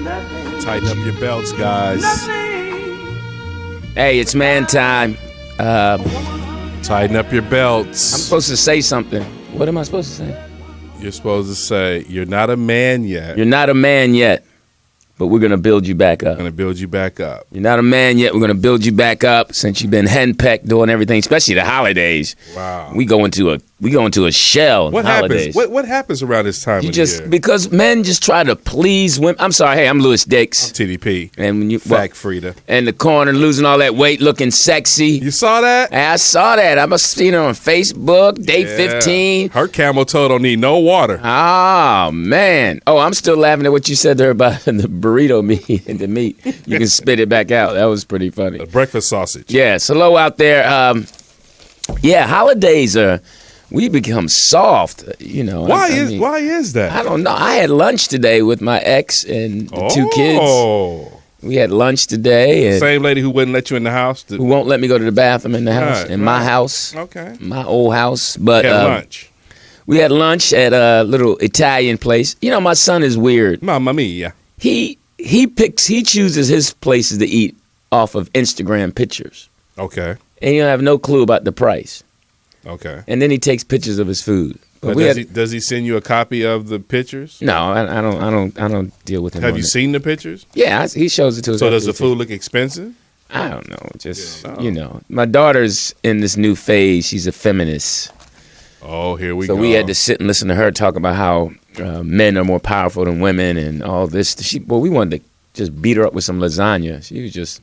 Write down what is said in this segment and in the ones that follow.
Tighten up your belts, guys. Hey, it's man time. Tighten up your belts. I'm supposed to say something. What am I supposed to say? You're supposed to say, you're not a man yet. You're not a man yet, but we're going to build you back up. Going to build you back up. You're not a man yet. We're going to build you back up since you've been henpecked doing everything, especially the holidays. Wow. We go into a shell. What holidays. happens? What happens around this time of the year? Because men just try to please women. I'm sorry. Hey, I'm Lewis DIX. I'm TDP. And when you Frida. in the corner losing all that weight, looking sexy. You saw that? I saw that. I must have seen her on Facebook. Day 15. Her camel toe don't need no water. Oh man. Oh, I'm still laughing at what you said to her about the burrito meat and the meat. You can spit it back out. That was pretty funny. A breakfast sausage. Yes. Hello out there. Holidays are. We become soft, you know. Why is that? I don't know. I had lunch today with my ex and the two kids. We had lunch today. And same lady who wouldn't let you in the house? Who won't let me go to the bathroom in the house, my house. Okay. My old house. But lunch. We had lunch at a little Italian place. You know, my son is weird. Mamma mia. He chooses his places to eat off of Instagram pictures. Okay. And you have no clue about the price. Okay. And then he takes pictures of his food. But does he send you a copy of the pictures? No, I don't deal with him. Have you seen the pictures? Yeah, he shows it to us. So does the food look expensive? I don't know. You know, my daughter's in this new phase. She's a feminist. Oh, here we go. So we had to sit and listen to her talk about how men are more powerful than women and all this. We wanted to just beat her up with some lasagna. She was just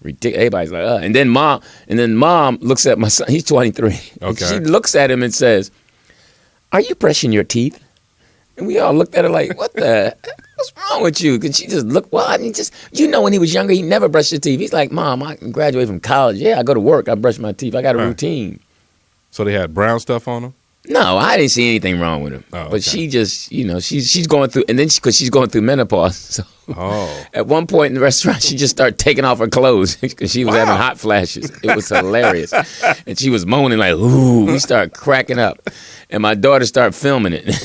ridiculous. Everybody's like, And then mom looks at my son. He's 23. Okay. She looks at him and says, "Are you brushing your teeth?" And we all looked at her like, "What the? What's wrong with you?" And she just looked. Well, I mean, when he was younger, he never brushed his teeth. He's like, "Mom, I graduated from college. Yeah, I go to work. I brush my teeth. I got a routine." So they had brown stuff on them? No, I didn't see anything wrong with him. Oh, but she just, she's going through, and then because she's going through menopause. So at one point in the restaurant, she just started taking off her clothes because she was having hot flashes. It was hilarious. And she was moaning like, ooh, we started cracking up. And my daughter started filming it.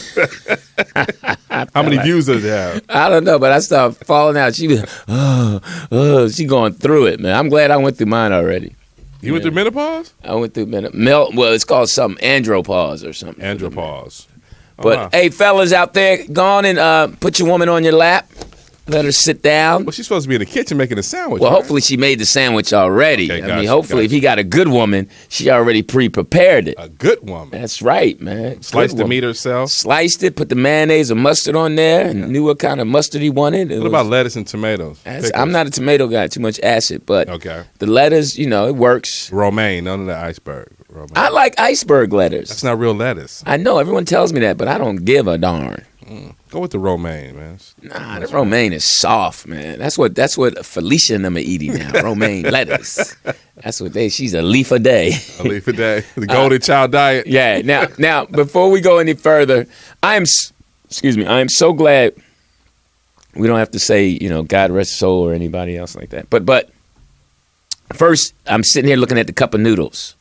How many views does it have? I don't know, but I started falling out. She was, she going through it, man. I'm glad I went through mine already. You went through menopause? I went through menopause. Well, it's called something, andropause or something. Andropause. But, hey, fellas out there, go on and put your woman on your lap. Let her sit down. Well, she's supposed to be in the kitchen making a sandwich. Well, right? Hopefully she made the sandwich already. Okay, I mean, hopefully if he got a good woman, she already pre-prepared it. A good woman. That's right, man. Sliced the meat herself? Sliced it, put the mayonnaise or mustard on there, and knew what kind of mustard he wanted. What about lettuce and tomatoes? I'm not a tomato guy, too much acid, but the lettuce, it works. Romaine, none of the iceberg. Romaine. I like iceberg lettuce. That's not real lettuce. I know, everyone tells me that, but I don't give a darn. Go with the romaine, man. Nah, the romaine is soft, man. That's what Felicia and them are eating now. Romaine lettuce. That's what she's a leaf a day. A leaf a day. The golden child diet. Yeah. Now, before we go any further, I am so glad we don't have to say, God rest his soul or anybody else like that. But first, I'm sitting here looking at the cup of noodles.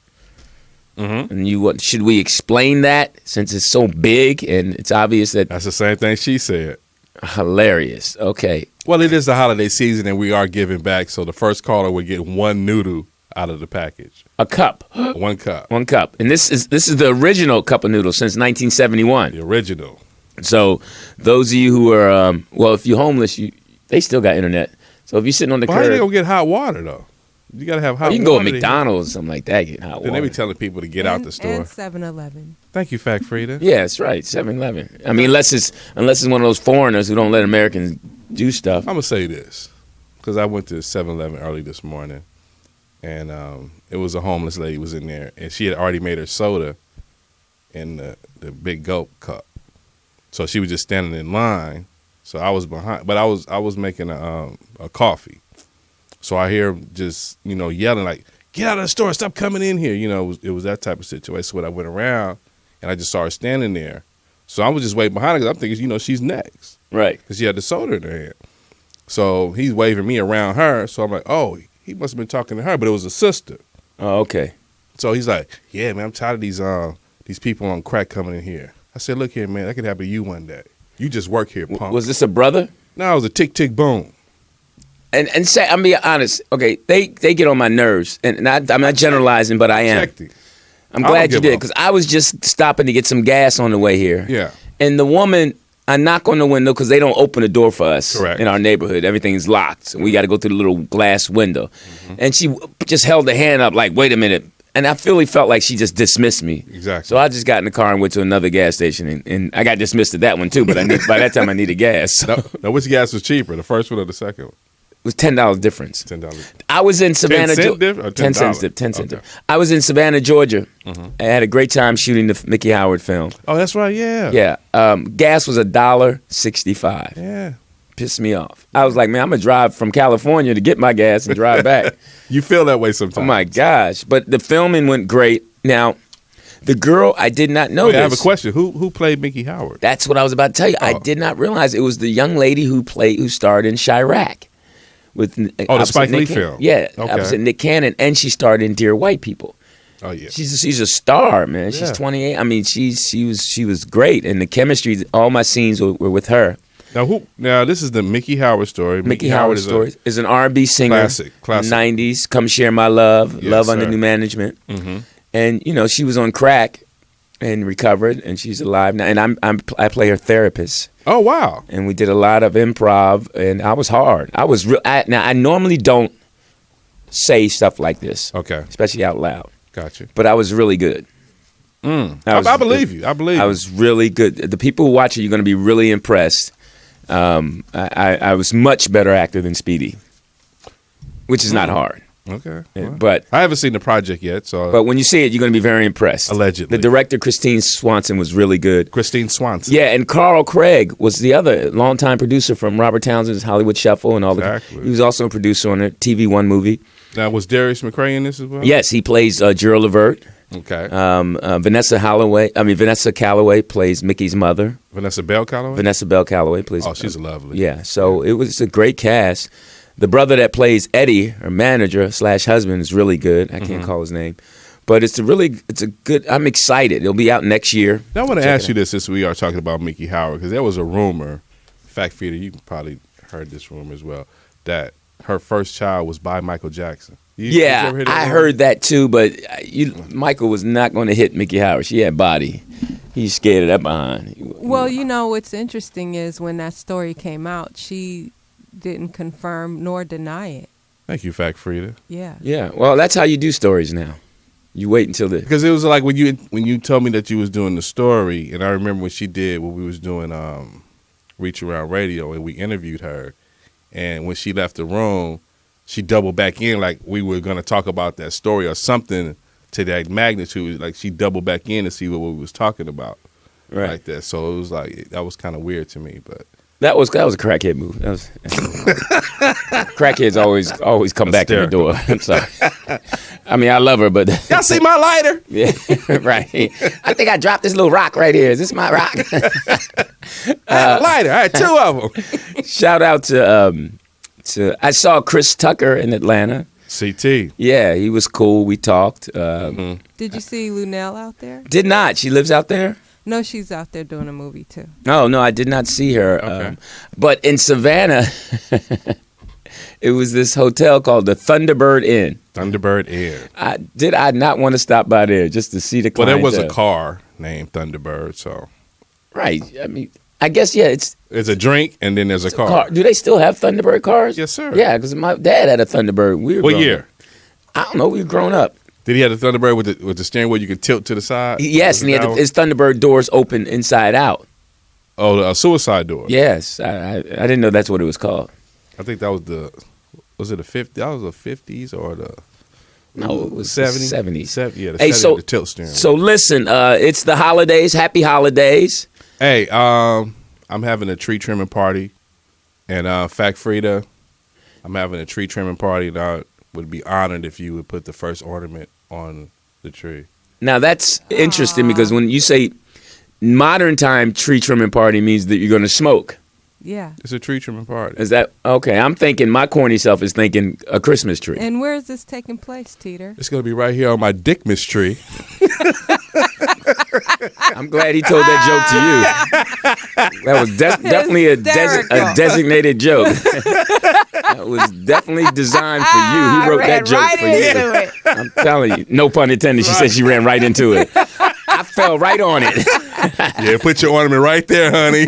Mm-hmm. And should we explain that since it's so big and it's obvious that that's the same thing she said. Hilarious. Okay. Well, it is the holiday season and we are giving back, so the first caller would get one noodle out of the package. A cup. One cup. One cup. And this is the original cup of noodles since 1971. The original. So those of you who are if you're homeless, they still got internet. So if you're sitting on the curb, how are you gonna get hot water though? You got to have hot water. You can go to McDonald's or something like that, get hot water. Then they be telling people to get out the store. And 7-Eleven. Thank you, Fact Frida. Yeah, that's right, 7-Eleven. I mean, unless it's one of those foreigners who don't let Americans do stuff. I'm going to say this, because I went to 7-Eleven early this morning, and it was a homeless lady was in there, and she had already made her soda in the big gulp cup. So she was just standing in line. So I was behind, but I was making a coffee. So I hear him just, yelling like, "Get out of the store, stop coming in here." It was that type of situation. So when I went around and I just saw her standing there. So I was just waiting behind her because I'm thinking, she's next. Right. Because she had the soda in her hand. So he's waving me around her. So I'm like, oh, he must have been talking to her, but it was a sister. Oh, okay. So he's like, yeah, man, I'm tired of these people on crack coming in here. I said, look here, man, that could happen to you one day. You just work here, punk. Was this a brother? No, it was a tick, tick, boom. And say, I'm being honest. Okay, they get on my nerves, and I'm not generalizing, but I am. Checked it. I'm glad you did, because I was just stopping to get some gas on the way here. Yeah. And the woman, I knock on the window because they don't open the door for us. Correct. In our neighborhood. Everything is locked. And we got to go through the little glass window. Mm-hmm. And she just held the hand up like, wait a minute. And I really felt like she just dismissed me. Exactly. So I just got in the car and went to another gas station. And I got dismissed at that one, too. But by that time, I needed gas. So. Now, which gas was cheaper, the first one or the second one? It was $10 difference. $10. I was in Savannah, 10 cent difference? 10 cents. 10 cents. I was in Savannah, Georgia. I had a great time shooting the Mickey Howard film. Oh, that's right. Yeah. Yeah. Gas was $1.65. Yeah. Pissed me off. I was like, man, I'm gonna drive from California to get my gas and drive back. You feel that way sometimes. Oh my gosh! But the filming went great. Now, the girl, I did not know Wait, this. I have a question. Who played Mickey Howard? That's what I was about to tell you. I did not realize it was the young lady who starred in Chirac. With the Spike Lee film. Yeah, Okay. opposite Nick Cannon, and she starred in Dear White People. Oh yeah. She's a star, man. She's Yeah. 28. I mean, she was great, and the chemistry. All my scenes were with her. Now this is the Mickey Howard story. Mickey Howard story is an R&B singer. Classic. 90s. Come Share My Love. Yes, Love Under sir. New Management. Mm-hmm. And she was on crack and recovered, and she's alive now. And I play her therapist. Oh wow. And we did a lot of improv, and I was hard. I was real. Now I normally don't say stuff like this, Okay. especially out loud. Gotcha. But I was really good. I believe you. I believe I you. was really good. The people who watch it, you're going to be really impressed. I was much better actor than Speedy, which is not hard. Okay. Yeah, Well, but I haven't seen the project yet, so but when you see it, you're going to be very impressed. Allegedly. The director, Christine Swanson, was really good. Christine Swanson. Yeah, and Carl Craig was the other longtime producer from Robert Townsend's Hollywood Shuffle and all Exactly. He was also a producer on a TV One movie. Now was Darius McCray in this as well? Yes, he plays Gerald Levert. Okay. Vanessa Calloway plays Mickey's mother. Vanessa Bell Calloway? Vanessa Bell Calloway plays. Oh, she's lovely. Yeah, so it was a great cast. The brother that plays Eddie, her manager / husband, is really good. I can't call his name, but it's a good. I'm excited. It'll be out next year. Now I want to ask you this since we are talking about Mickey Howard, because there was a rumor, Fact Feeder, you probably heard this rumor as well, that her first child was by Michael Jackson. Did you Yeah, ever hear that I rumor? heard that too, but Michael was not going to hit Mickey Howard. She had body. He's scared of that behind. Well, what's interesting is when that story came out, she didn't confirm nor deny it. Thank you, Fact Frida. Yeah. Yeah, well, that's how you do stories now. You wait until the. Because it was like when you told me that you was doing the story, and I remember when she did when we was doing Reach Around Radio, and we interviewed her, and when she left the room, she doubled back in like we were going to talk about that story or something to that magnitude. Like she doubled back in to see what we was talking about, Right. like that. So it was like that was kind of weird to me, but. That was a crackhead move. Crackheads always come back in the door. I'm sorry. I mean, I love her, but Y'all see my lighter? yeah, right. I think I dropped this little rock right here. Is this my rock? I had a lighter. I had two of them. Shout out to I saw Chris Tucker in Atlanta. CT. Yeah, he was cool. We talked. Did you see Lunel out there? Did not. She lives out there? No, she's out there doing a movie too. No, I did not see her. Okay. But in Savannah, it was this hotel called the Thunderbird Inn. Thunderbird Inn. I not want to stop by there just to see the Well, clientele? there was a car named Thunderbird, so. Right. I mean, I guess, yeah, it's There's a drink, and then there's a car. Do they still have Thunderbird cars? Yes, sir. Yeah, because my dad had a Thunderbird. We were What growing year? up. I don't know. We were growing up. Did he have the Thunderbird with the steering wheel you could tilt to the side? Yes, and he had That one? his Thunderbird doors open inside out. Oh, a suicide door. Yes. I didn't know that's what it was called. I think that was it a 50? That was the 50s or the No, it was 70s? 70s. Yeah, the Hey, 70s, the tilt steering wheel. So listen, it's the holidays. Happy holidays. Hey, I'm having a tree trimming party, and Fact Frida, I'm having a tree trimming party, and I would be honored if you would put the first ornament on the tree. Now that's interesting because when you say modern time tree trimming party means that you're going to smoke. Yeah. It's a tree trimming party. Is that okay? I'm thinking my corny self is thinking a Christmas tree. And where is this taking place, Teeter? It's going to be right here on my Dickmas tree. I'm glad he told that joke to you. That was definitely a designated joke. That was definitely designed for you. He wrote that joke for you. I'm telling you. No pun intended. She said she ran right into it. I fell right on it. Yeah, put your ornament right there, honey.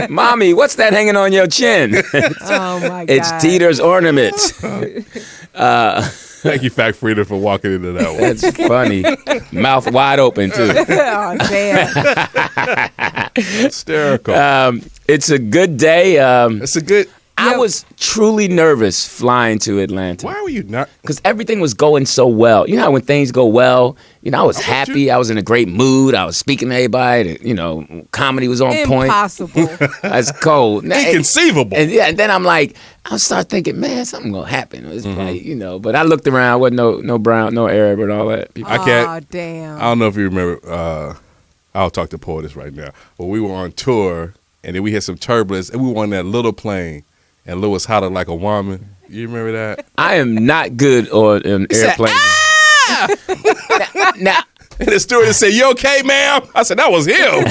Mommy, what's that hanging on your chin? Oh, my God. It's Teeter's ornaments. Thank you, Fact Freeder, for walking into that one. That's funny. Mouth wide open, too. Oh, damn. Hysterical. It's a good day. It's a good... I was truly nervous flying to Atlanta. Why were you not? Because everything was going so well. You know how when things go well, I was happy. I was in a great mood. I was speaking to everybody. Comedy was on point. Impossible. That's cold. Inconceivable. And then I'm like, I start thinking, man, something gonna happen. It's like, but I looked around, wasn't no brown, no Arab and all that. I can't. Oh, damn. I don't know if you remember. I'll talk to POTUS right now. But we were on tour, and then we had some turbulence, and we were on that little plane. And Lewis hollered like a woman. You remember that? I am not good on an airplane. Ah! Now, and the stewardess said, "You okay, ma'am?" I said, "That was him."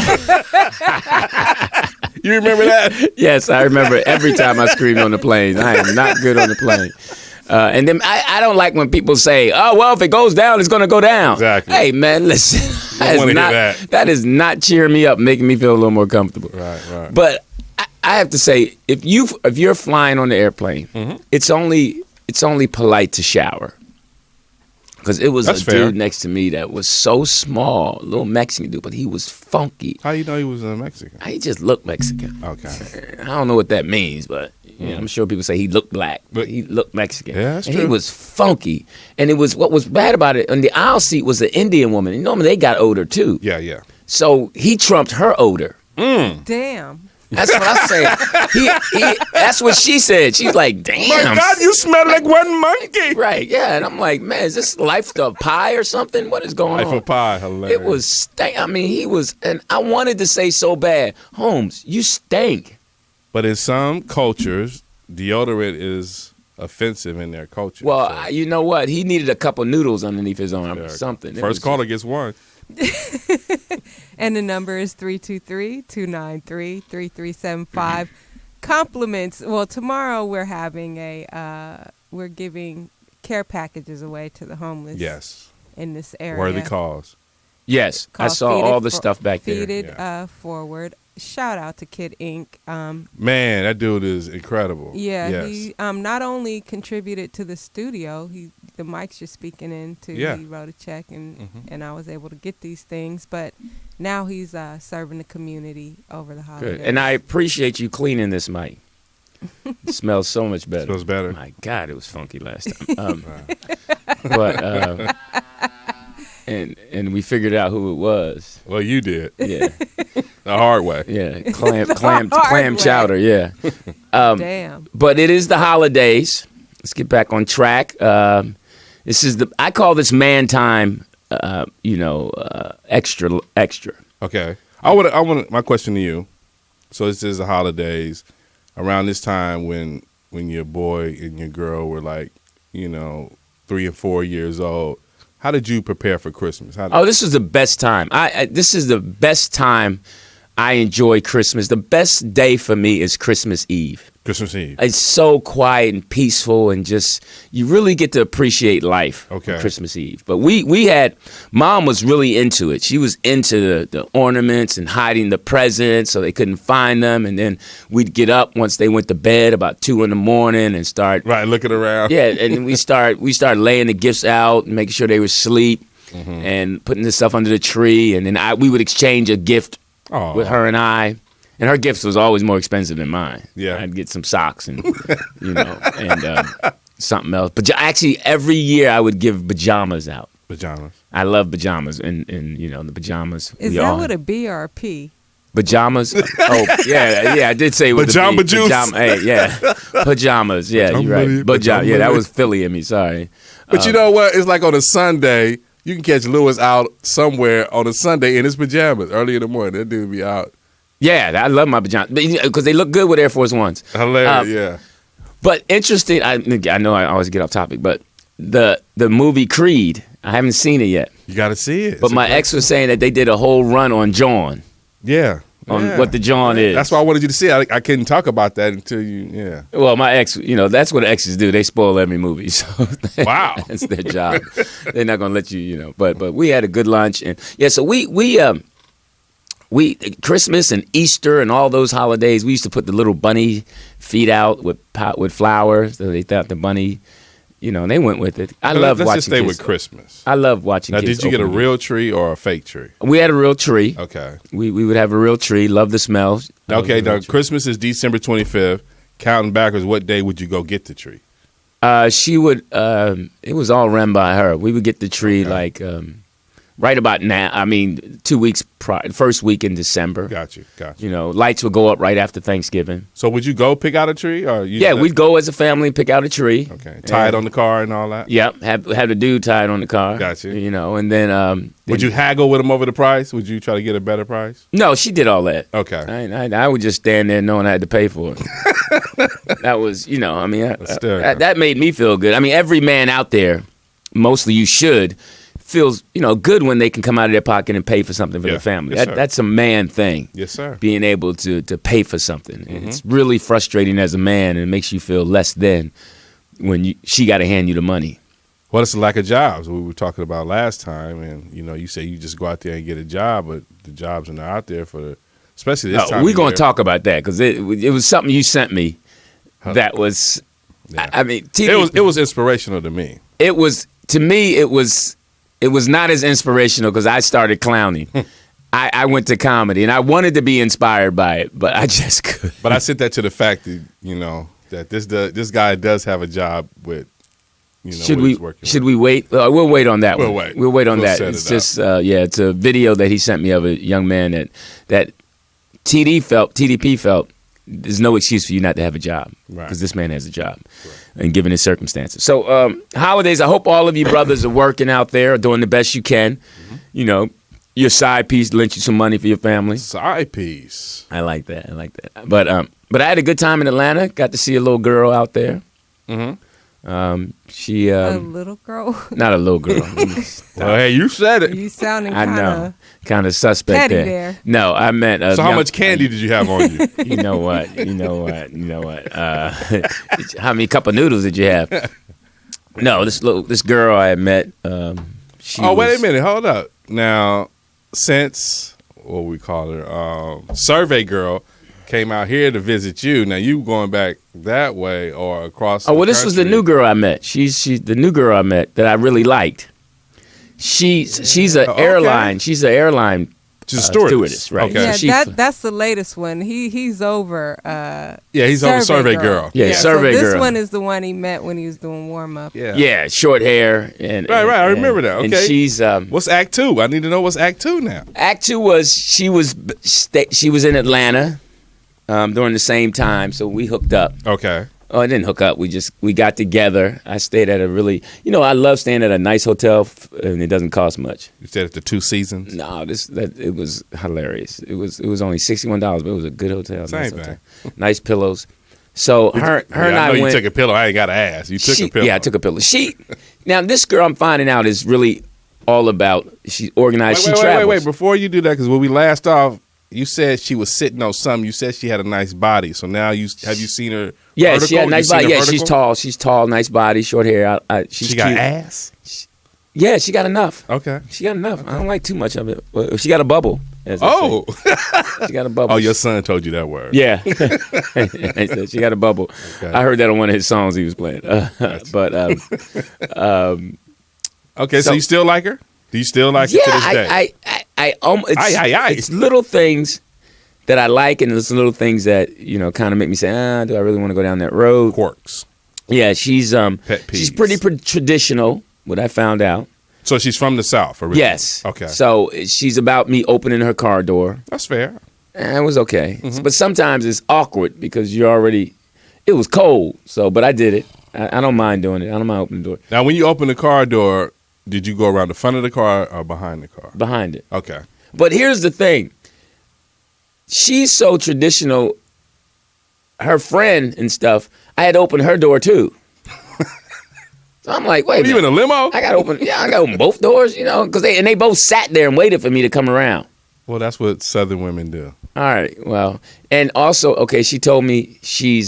You remember that? Yes, I remember every time I screamed on the plane. I am not good on the plane. And then I don't like when people say, "Oh, well, if it goes down, it's going to go down." Exactly. Hey, man, listen. That is not cheering me up, making me feel a little more comfortable. Right. But I have to say, if you're flying on the airplane, it's only polite to shower. Because it was dude next to me that was so small, a little Mexican dude, but he was funky. How you know he was a Mexican? He just looked Mexican. Okay. I don't know what that means, but I'm sure people say he looked black, but he looked Mexican. Yeah, that's true. He was funky. And what was bad about it, on the aisle seat was an Indian woman. And normally they got odor too. Yeah. So he trumped her odor. Damn. That's what I said. That's what she said. She's like, damn. My God, you smell like one monkey. Right, yeah. And I'm like, man, is this Life of Pi or something? What is going on? Life of Pi, hilarious. It was he was, and I wanted to say so bad, Holmes, you stink. But in some cultures, deodorant is offensive in their culture. Well, so. you know what? He needed a couple noodles underneath his arm or something. First caller gets one. And the number is 323-293-3375. Compliments. Well, tomorrow we're having we're giving care packages away to the homeless. Yes. In this area. Worthy cause. Yes, I saw all the stuff back there. Feed it forward. Shout out to Kid Ink. Man, that dude is incredible. Yeah, yes. he not only contributed to the studio, the mics you're speaking into. Yeah. He wrote a check and I was able to get these things. But now he's serving the community over the holidays. Good. And I appreciate you cleaning this mic. It smells so much better. Smells better. My God, it was funky last time. But and we figured out who it was. Well, you did. Yeah. The hard way. Yeah, clam chowder. Yeah. Damn. But it is the holidays. Let's get back on track. This is I call this man time. Extra. Okay. I want my question to you. So this is the holidays. Around this time when your boy and your girl were like, 3 and 4 years old. How did you prepare for Christmas? This is the best time. This is the best time I enjoy Christmas. The best day for me is Christmas Eve. Christmas Eve. It's so quiet and peaceful, and just you really get to appreciate life on Christmas Eve. But Mom was really into it. She was into the ornaments and hiding the presents so they couldn't find them. And then we'd get up once they went to bed about 2 a.m. and start looking around. Yeah, and we start laying the gifts out and making sure they were asleep and putting this stuff under the tree. And then we would exchange a gift with her and I. And her gifts was always more expensive than mine. Yeah, I'd get some socks and and something else. But actually, every year I would give pajamas out. Pajamas. I love pajamas, and the pajamas. Is that with a B or a P? Pajamas. Oh yeah, I did say it with pajama a B. juice. Hey, yeah, pajamas. Yeah, you're right. Pajama. Yeah, that was Philly in me. Sorry. But you know what? It's like on a Sunday. You can catch Lewis out somewhere on a Sunday in his pajamas early in the morning. That dude be out. Yeah, I love my pajamas because they look good with Air Force Ones. Hilarious, yeah. But interesting, I know I always get off topic, but the movie Creed, I haven't seen it yet. You got to see it. But my ex was saying that they did a whole run on John. Yeah. On what the John is. That's why I wanted you to see it. I couldn't talk about that until you, Well, my ex, that's what exes do. They spoil every movie. So wow. That's their job. They're not going to let you, But we had a good lunch. And yeah, so we Christmas and Easter and all those holidays, we used to put the little bunny feet out with flowers. So they thought the bunny, they went with it. Let's watching just stay kids. with Christmas. I love watching now, kids. Did you get a real tree or a fake tree? We had a real tree. Okay. We would have a real tree. Love the smell. Okay, now Christmas is December 25th. Counting backwards, what day would you go get the tree? She would, it was all run by her. We would get the tree right about now. 2 weeks prior, first week in December. Got you. Lights would go up right after Thanksgiving. So would you go pick out a tree? Or we'd go as a family and pick out a tree. Okay. Tie it on the car and all that? Yep. Have the dude tie it on the car. Got you. And then... would you haggle with him over the price? Would you try to get a better price? No, she did all that. Okay. I would just stand there knowing I had to pay for it. That was, that made me feel good. Every man out there, mostly you should... feels good when they can come out of their pocket and pay for something for their family. Yes, that's a man thing. Yes, sir. Being able to pay for something. Mm-hmm. It's really frustrating as a man, and it makes you feel less than when she got to hand you the money. Well, it's the lack of jobs we were talking about last time, and you say you just go out there and get a job, but the jobs are not out there especially this time. We're going to talk about that because it was something you sent me that was. Yeah. TV, it was inspirational to me. It was to me. It was not as inspirational because I started clowning. I went to comedy, and I wanted to be inspired by it, but I just couldn't. But I sent that to the fact that, that this guy does have a job with, should what he's working should with. we wait? We'll wait on that We'll one. wait. We'll wait on We'll that. set It's it just, it's a video that he sent me of a young man that TDP felt there's no excuse for you not to have a job because this man has a job. Right. And given his circumstances. So holidays, I hope all of you brothers are working out there, doing the best you can. Mm-hmm. Your side piece lent you some money for your family. Side piece. I like that. But I had a good time in Atlanta. Got to see a little girl out there. Mm-hmm. She a little girl. Not a little girl. Well, hey, you said it. You sounding kind of suspect there. No, I meant. So how much candy did you have on you? You know what? How many cup of noodles did you have? No, this girl I had met. Wait a minute, hold up. Now, since what we call her, survey girl came out here to visit you. Now you going back that way or across? Oh well, this was the new girl I met. She's the new girl I met that I really liked. She's an airline. She's an airline. She's a stewardess, right? Okay. Yeah, that's the latest one. He's over. He's over Survey Girl. Yeah, Survey Girl. Girl. This one is the one he met when he was doing warm up. Yeah, short hair and right. I remember that. Okay, and she's what's Act 2? I need to know what's Act 2 now. Act 2 was she was in Atlanta during the same time, so we hooked up. Okay. Oh, I didn't hook up. We got together. I stayed at a really, I love staying at a nice hotel, and it doesn't cost much. You stayed at the Two Seasons? No, it was hilarious. It was only $61, but it was a good hotel. Same nice thing. Hotel. Nice pillows. So her and I know went. You took a pillow. I ain't got to ask. You took a pillow. Yeah, I took a pillow. Now this girl I'm finding out is really all about. She's organized. She travels. Wait. Before you do that, because when we last off, you said she was sitting on something. You said she had a nice body. So now have you seen her? Yeah, vertical? she had a nice body. Yeah, vertical? she's tall. She's tall, nice body, short hair. She got cute. ass? Yeah, she got enough. Okay. She got enough. I don't like too much of it. Well, she got a bubble. She got a bubble. Oh, your son told you that word. Yeah. She got a bubble. Okay. I heard that on one of his songs he was playing. Okay, so you still like her? Do you still like her to this day? It's little things that I like, and it's little things that kind of make me say, do I really want to go down that road? Quirks. Yeah, she's pretty traditional. What I found out. So she's from the South, originally? Yes. Okay. So she's about me opening her car door. That's fair. And it was okay, but sometimes it's awkward because it was cold. So, but I did it. I don't mind doing it. I don't mind opening the door. Now, when you open the car door, did you go around the front of the car or behind the car? Behind it. Okay. But here's the thing. She's so traditional. Her friend and stuff, I had opened her door too. So I'm like, wait a Are you in minute. a limo? I gotta open both doors, because they both sat there and waited for me to come around. Well, that's what Southern women do. All right, well, and also, okay, she told me she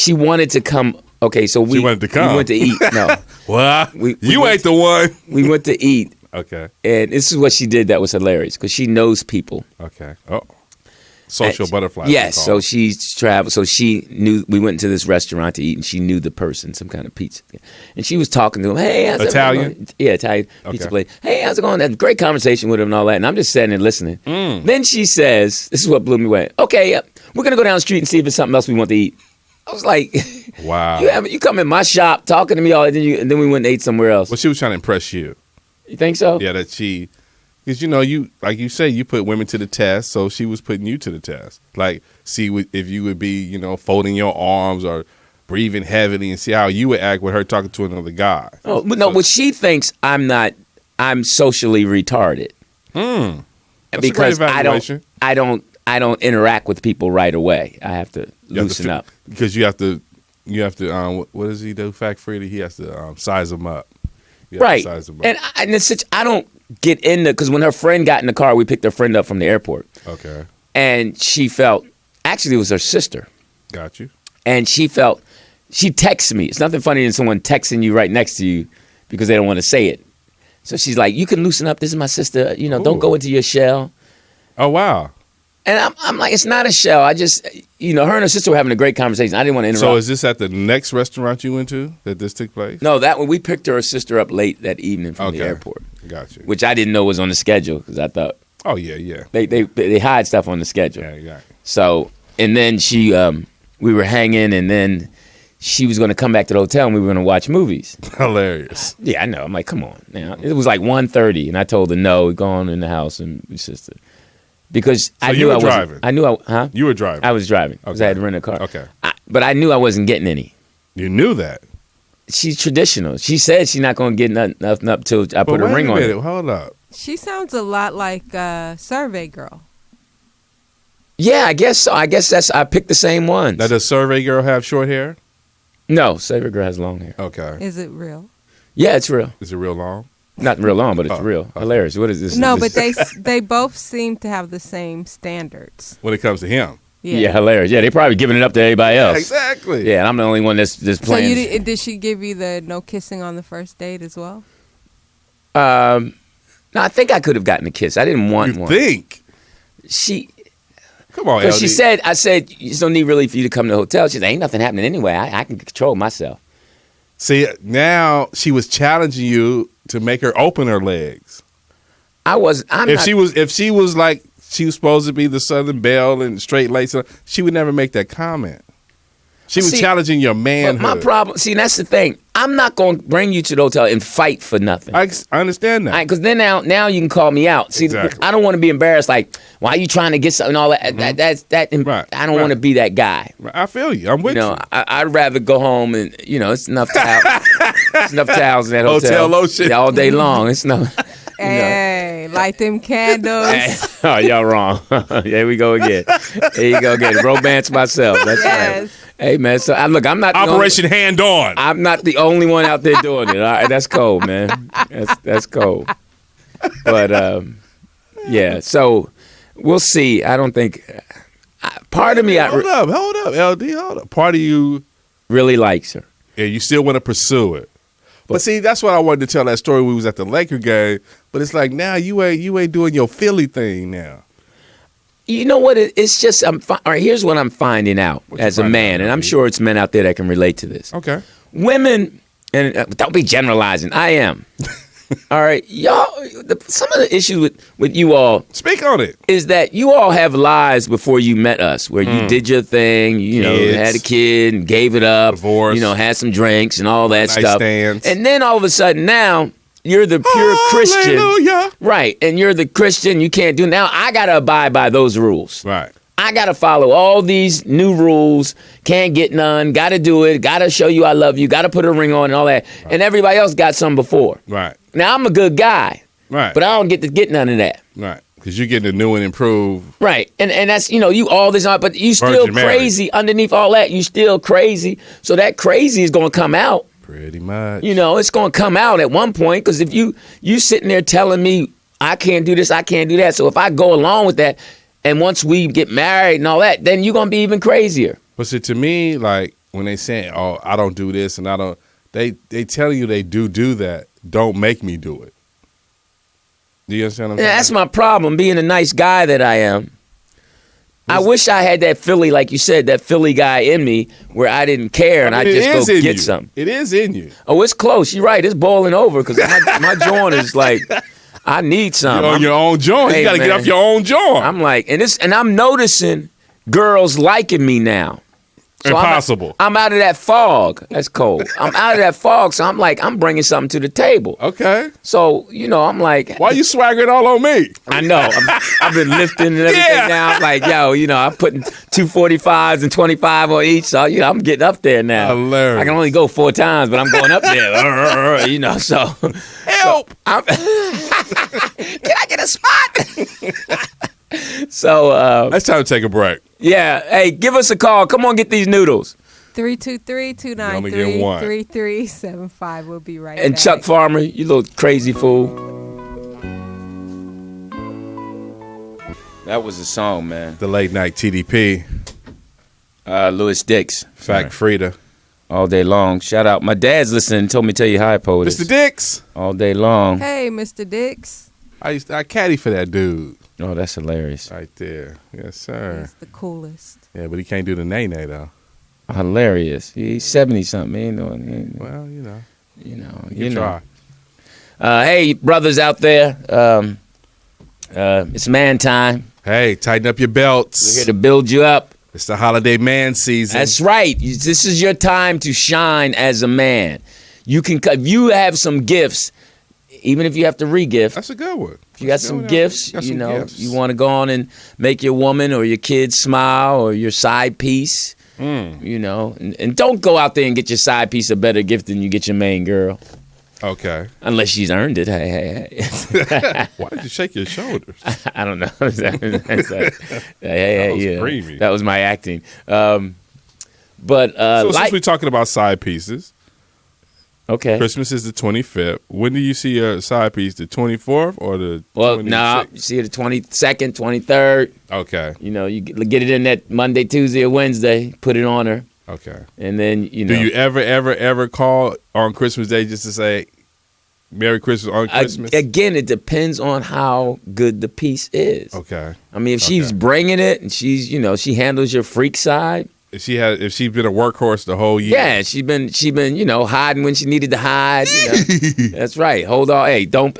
wanted to come. Okay, so She wanted to come. We went to eat. No, Well, We you went ain't the one. we went to eat, Okay. and this is what she did that was hilarious because she knows people. Okay. Oh. Social butterfly. Yes, so she's traveled. So she knew we went to this restaurant to eat, and she knew the person, some kind of pizza. And she was talking to him. Hey, how's Italian? it going? Yeah, Italian pizza Okay. place. Hey, how's it going? Had a great conversation with him and all that. And I'm just sitting there listening. Then she says, "This is what blew me away. Okay, we're gonna go down the street and see if there's something else we want to eat." I was like, Wow. you come in my shop talking to me all, and then we went and ate somewhere else. Well, she was trying to impress you. You think so? Yeah, that she, because you like you say, you put women to the test, so she was putting you to the test. Like, see if you would be, folding your arms or breathing heavily, and see how you would act with her talking to another guy. Oh, but no. Well, she thinks I'm socially retarded. That's Because a great evaluation. I don't interact with people right away. I have to You have loosen to, up. because you have to. What does he do? Fact Freddy. He has to size them up. You have to Right. size them up. And I don't get into, because when her friend got in the car, we picked her friend up from the airport, Okay. and she felt, actually it was her sister, Got you. and she texts me. It's nothing funny than someone texting you right next to you because they don't want to say it. So she's like, "You can loosen up. This is my sister. Don't go into your shell." Oh wow. And I'm like, it's not a shell. I just, her and her sister were having a great conversation. I didn't want to interrupt. So is this at the next restaurant you went to that this took place? No, that one, we picked her sister up late that evening from the Okay. airport, Got you. which I didn't know was on the schedule because I thought Oh yeah. they hide stuff on the schedule. Yeah. So, and then we were hanging, and then she was going to come back to the hotel, and we were going to watch movies. Hilarious. Yeah, I know. I'm like, come on now. It was like 1:30, and I told her no, go on in the house and my sister, because I you knew were I wasn't. driving? I knew huh? You were driving. I was driving because I Okay. had to rent a car. Okay. But I knew I wasn't getting any. You knew that. She's traditional. She said she's not going to get nothing up till I put But a wait ring a on minute. it. Hold up. She sounds a lot like Survey Girl. Yeah, I guess so. I guess I picked the same ones. Now, does Survey Girl have short hair? No, Saver Girl has long hair. Okay. Is it real? Yeah, it's real. Is it real long? Not real long, but it's Oh, real. okay. Hilarious. What is this? No, this- but they both seem to have the same standards. When it comes to him. Yeah, hilarious. Yeah, they probably giving it up to everybody else. Exactly. Yeah, and I'm the only one that's So playing. did she give you the no kissing on the first date as well? No, I think I could have gotten a kiss. I didn't want You one. think? She, Come on, because LD. she said, I said, there's no need really for you to come to the hotel. She said, ain't nothing happening anyway. I can control myself. See, now she was challenging you to make her open her legs. If she was like she was supposed to be the Southern Belle and straight laced, she would never make that comment. She was See, challenging your But manhood. my problem, see, that's the thing. I'm not going to bring you to the hotel and fight for nothing. I understand that. Because then now you can call me out. See, Exactly. I don't want to be embarrassed. Like, why are you trying to get something? And all that. Right, I don't want to be that guy. I feel you. I'm with you. I'd rather go home and it's enough towels. It's enough towels in that hotel. Hotel lotion. Yeah, all day long. It's enough. Hey, light them candles. Oh, y'all wrong. Here we go again. Here you go again. Romance myself. That's Yes. right. Hey man, so I'm not the Operation Hand On. only, I'm not the only one out there doing it. All right, that's cold, man. That's cold. But yeah. So we'll see. I don't think. Part of me, Hold up, LD, hold up. Part of you, really likes her. yeah, you still want to pursue it. But see, that's what I wanted to tell that story. We was at the Laker game, but it's like now you ain't doing your Philly thing now. You know what? It's just all right. Here's what I'm finding out What you as a finding man, out, and I'm Pete? sure it's men out there that can relate to this. Okay. Women, and don't be generalizing. I am. All right, y'all. Some of the issues with you all Speak on it. is that you all have lives before you met us, where you did your thing, Kids. had a kid and gave it up, Divorce. had some drinks and all that Nice stuff, stands. and then all of a sudden now you're the pure Christian, Hallelujah. right? And you're the Christian. You can't do now. I gotta abide by those rules. Right. I gotta follow all these new rules. Can't get none. Gotta do it. Gotta show you I love you. Gotta put a ring on and all that. And everybody else got some before. Right. Now I'm a good guy, Right. but I don't get to get none of that. Right. Because you're getting the new and improved. Right. And that's, you all this, but you still Virgin Mary. crazy underneath all that. You still crazy. So that crazy is going to come out. Pretty much. You know, it's going to come out at one point, because if you sitting there telling me I can't do this, I can't do that. So if I go along with that, and once we get married and all that, then you're going to be even crazier. But see, to me, like when they say, "Oh, I don't do this," and I don't, they tell you they do that. Don't make me do it. Do you understand what I'm saying? That's my problem, being a nice guy that I am. I wish I had that Philly, like you said, that Philly guy in me where I didn't care and I just go get something. It is in you. Oh, it's close. You're right. It's boiling over because my joint is like, I need something. You're on your own joint. Hey, you got to get off your own joint. I'm like, and I'm noticing girls liking me now. So Impossible. I'm out of that fog. That's cold. I'm out of that fog, so I'm like, I'm bringing something to the table. Okay. So, you know, I'm like, why you swaggering all on me? I know. I've been lifting and everything now. I'm like, yo, you know, I'm putting 245s and 25 on each, so, you know, I'm getting up there now. Hilarious. I can only go 4 times, but I'm going up there. You know, so. Help! So can I get a spot? So. It's time to take a break. Yeah. Hey, give us a call. Come on, get these noodles. 323-293-3375. We'll be right back. And Chuck Farmer, you little crazy fool. That was the song, man. The late night TDP. Lewis DIX. Fact Frida. All day long. Shout out. My dad's listening. Told me to tell you hi, POTUS. Mr. Dix. All day long. Hey, Mr. Dix. I caddy for that dude. Oh, that's hilarious. Right there. Yes, sir. He's the coolest. Yeah, but he can't do the nay-nay, though. Hilarious. He's 70-something. He ain't doing. Well, you know. You try. Hey, brothers out there. It's man time. Hey, tighten up your belts. We're here to build you up. It's the holiday man season. That's right. This is your time to shine as a man. You can. If you have some gifts, even if you have to re-gift. That's a good one. If you got some gifts, you know, you want to go on and make your woman or your kids smile or your side piece, you know, and don't go out there and get your side piece a better gift than you get your main girl. Okay. Unless she's earned it. Hey. Why did you shake your shoulders? I don't know. That was creamy. That was my acting. So since we're talking about side pieces, okay. Christmas is the 25th. When do you see your side piece? The 24th or the 26th? Well, no, you see it the 22nd, 23rd. Okay. You know, you get it in that Monday, Tuesday, or Wednesday, put it on her. Okay. And then, you know. Do you ever call on Christmas Day just to say Merry Christmas on Christmas? Again, it depends on how good the piece is. Okay. I mean, if she's bringing it and she's, you know, she handles your freak side. If she's been a workhorse the whole year. Yeah, she's been, you know, hiding when she needed to hide. You know? That's right. Hold on. Hey, don't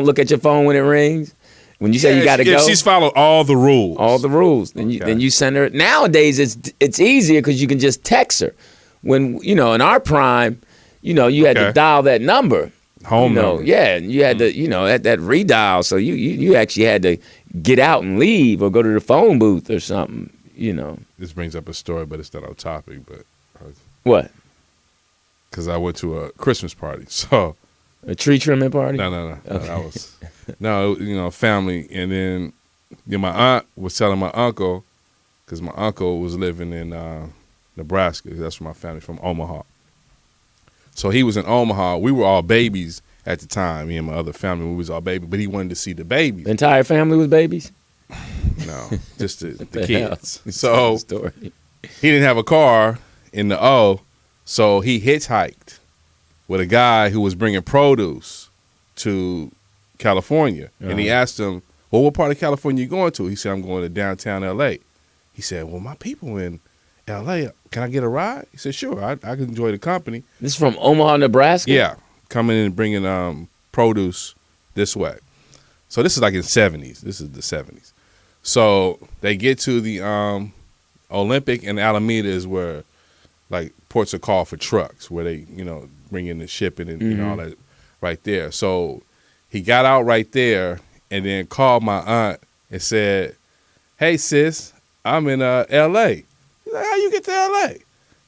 look at your phone when it rings. When you say you got to go. If she's followed all the rules. All the rules. Then you send her. Nowadays, it's easier because you can just text her. When, you know, in our prime, you know, you had to dial that number. Home number. Yeah, and you had to, you know, at that redial. So you actually had to get out and leave or go to the phone booth or something, you know. This brings up a story, but it's not on topic. But what? Because I went to a Christmas party. So a tree trimming party? No. Okay. That was you know, family, and then my aunt was telling my uncle, because my uncle was living in Nebraska. That's where my family's from, Omaha. So he was in Omaha. We were all babies at the time. Me and my other family, we was all babies, but he wanted to see the babies. The entire family was babies? No, just the kids. So story. He didn't have a car in the O, so he hitchhiked with a guy who was bringing produce to California. And he asked him, well, what part of California you going to? He said, I'm going to downtown L.A. He said, well, my people in L.A., can I get a ride? He said, sure, I can enjoy the company. This is from Omaha, Nebraska? Yeah, coming in and bringing produce this way. So this is like in the 70s. This is the 70s. So they get to the Olympic and Alameda is where, like, ports are called for trucks, where they, you know, bring in the shipping and you know, all that right there. So he got out right there and then called my aunt and said, hey, sis, I'm in L.A. He's like, how you get to L.A.?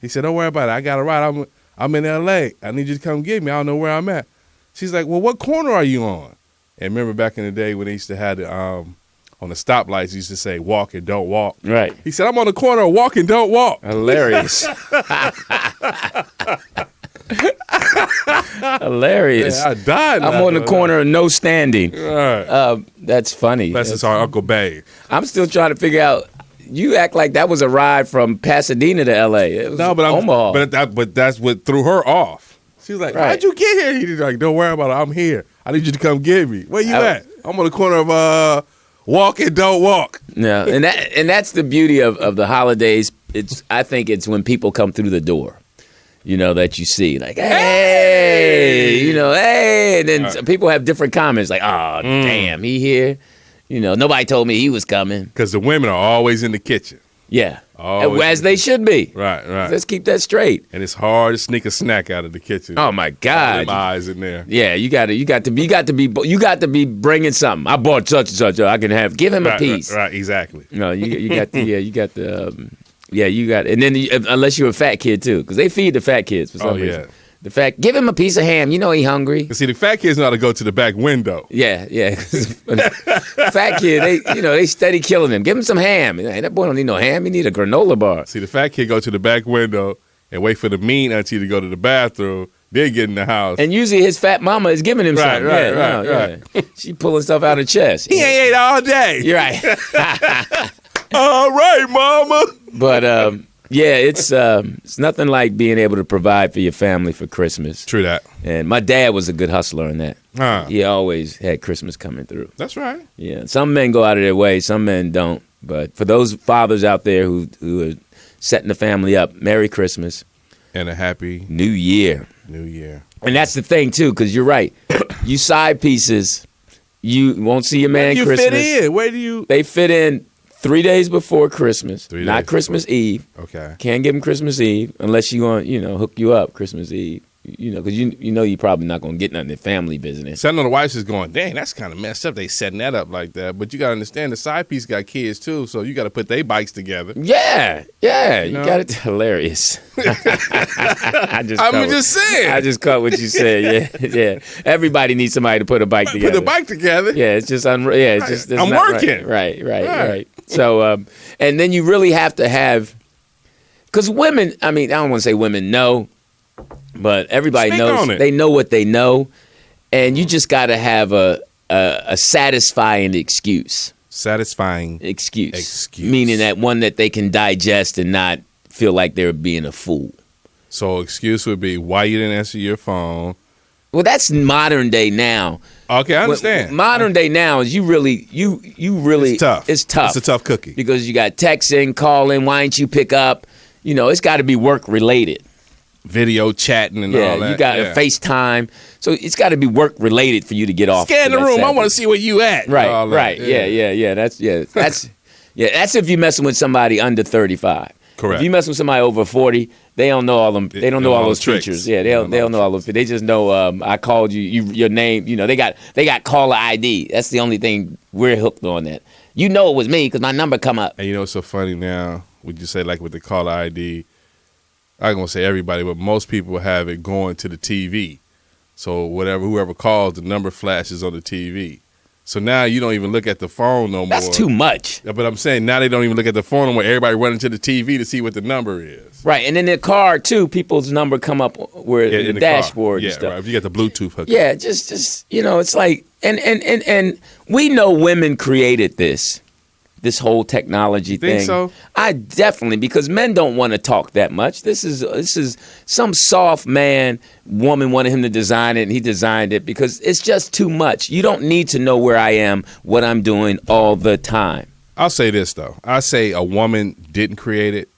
He said, don't worry about it. I got a ride. I'm in L.A. I need you to come get me. I don't know where I'm at. She's like, well, what corner are you on? And remember back in the day when they used to have the, on the stoplights, used to say, walk and don't walk. Right. He said, I'm on the corner of walk and don't walk. Hilarious. Hilarious. Yeah, I died. I'm on the corner of no standing. Right. That's funny. That's our Uncle Bay. I'm still trying to figure out. You act like that was a ride from Pasadena to L.A. It was Omaha. But that's what threw her off. She was like, Right. "How'd you get here?" He's like, "Don't worry about it. I'm here. I need you to come get me. Where you at? I'm on the corner of Walk and Don't Walk." Yeah, and that's the beauty of the holidays. I think it's when people come through the door, that you see, like, hey, hey, and then people have different comments, like, oh, damn, he here. Nobody told me he was coming. Because the women are always in the kitchen. Yeah, Always. as they should be. Right. Let's keep that straight. And it's hard to sneak a snack out of the kitchen. Oh my God! All them eyes in there. Yeah, you got to be bringing something. I bought such and such. I can have. Give him a piece. Right. Exactly. No, you got and then unless you're a fat kid too, because they feed the fat kids for some reason. Give him a piece of ham. He hungry. See, the fat kids know how to go to the back window. Yeah. Fat kid, they steady killing him. Give him some ham. Hey, that boy don't need no ham. He need a granola bar. See, the fat kid go to the back window and wait for the mean auntie to go to the bathroom. Then get in the house. And usually his fat mama is giving him something. Right. She pulling stuff out of her chest. He ain't ate all day. You're right. All right, mama. But it's nothing like being able to provide for your family for Christmas. True that. And my dad was a good hustler in that. He always had Christmas coming through. That's right. Yeah. Some men go out of their way, some men don't. But for those fathers out there who are setting the family up, Merry Christmas. And a happy New Year. And that's the thing, too, because you're right. You side pieces, you won't see your man Christmas. Where do you fit in? Where do you? They fit in 3 days before Christmas, 3 days not Christmas Eve. Okay. Can't give them Christmas Eve unless you want, hook you up Christmas Eve. Because you're probably not going to get nothing in family business. Some of the wives is going, dang, that's kind of messed up. They setting that up like that. But you got to understand the side piece got kids too, so you got to put their bikes together. Yeah. You got it. Hilarious. I'm just saying. I just caught what you said. Yeah. Everybody needs somebody to put a bike together. Put the bike together. Yeah, it's just I'm working. Right. So, and then you really have to have, because women, I don't want to say women know, but everybody knows. They know what they know, and you just got to have a satisfying excuse. Satisfying excuse, meaning that one that they can digest and not feel like they're being a fool. So excuse would be why you didn't answer your phone. Well, that's modern day now. Okay, I understand. Modern day now is you really. It's tough. It's tough. It's a tough cookie because you got texting, calling. Why ain't you pick up? It's got to be work related. Video chatting and all that. You got FaceTime. So it's got to be work related for you to get off. Scan the room. I want to see where you at. Right. Yeah. That's if you're messing with somebody under 35. Correct. If you mess with somebody over 40, they don't know all them. They don't know all those features. Yeah, they don't know all those. They just know. I called you. Your name. They got caller ID. That's the only thing we're hooked on. That it was me because my number come up. And it's so funny now. Would you say like with the caller ID? I'm going to say everybody, but most people have it going to the TV. So whoever calls, the number flashes on the TV. So now you don't even look at the phone no more. That's too much. But I'm saying now they don't even look at the phone no more. Everybody running to the TV to see what the number is. Right, and in the car too, people's number come up where the dashboard and stuff. Right. If you got the Bluetooth hook. Yeah, just it's like, and we know women created this whole technology thing. Think so? I definitely, because men don't want to talk that much. This is some soft woman wanted him to design it, and he designed it because it's just too much. You don't need to know where I am, what I'm doing all the time. I'll say this though. I say a woman didn't create it,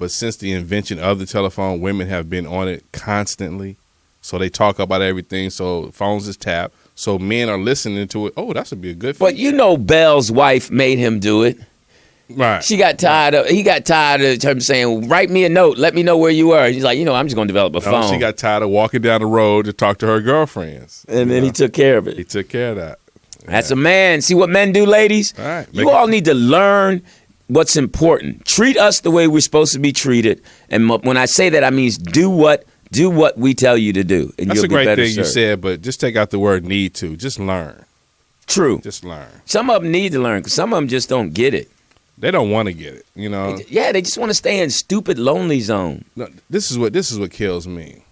but since the invention of the telephone, women have been on it constantly. So they talk about everything. So phones is tapped. So men are listening to it. Oh, that would be a good feature. But Bell's wife made him do it. Right. He got tired of him saying, write me a note. Let me know where you are. He's like, I'm just going to develop a phone. She got tired of walking down the road to talk to her girlfriends. And then he took care of it. He took care of that. That's a man. See what men do, ladies? All right. You all need to learn what's important. Treat us the way we're supposed to be treated. And when I say that, I mean do what we tell you to do. And that's you'll a great thing served. you said, but just take out the word need to. Just learn. True. Just learn. Some of them need to learn because some of them just don't get it. They don't want to get it, Yeah, they just want to stay in stupid lonely zone. No, this is what kills me.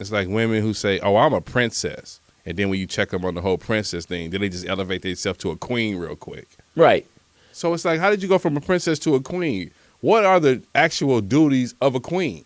It's like women who say, "Oh, I'm a princess," and then when you check them on the whole princess thing, then they just elevate themselves to a queen real quick. Right. So it's like, how did you go from a princess to a queen? What are the actual duties of a queen?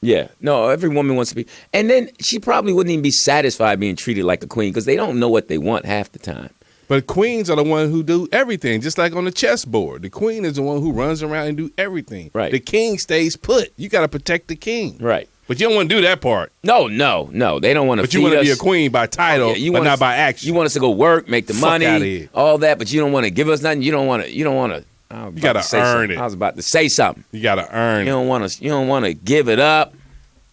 Yeah. No, every woman wants to be. And then she probably wouldn't even be satisfied being treated like a queen because they don't know what they want half the time. But queens are the one who do everything, just like on the chessboard. The queen is the one who runs around and do everything. Right. The king stays put. You got to protect the king. Right. But you don't want to do that part. No. They don't want to. But you want to be a queen by title, but not by action. You want us to go work, make the money, outta here. all that, but you don't want to give us nothing. You don't want to. You got to earn it. I was about to say something. You got to earn it. You don't want to give it up.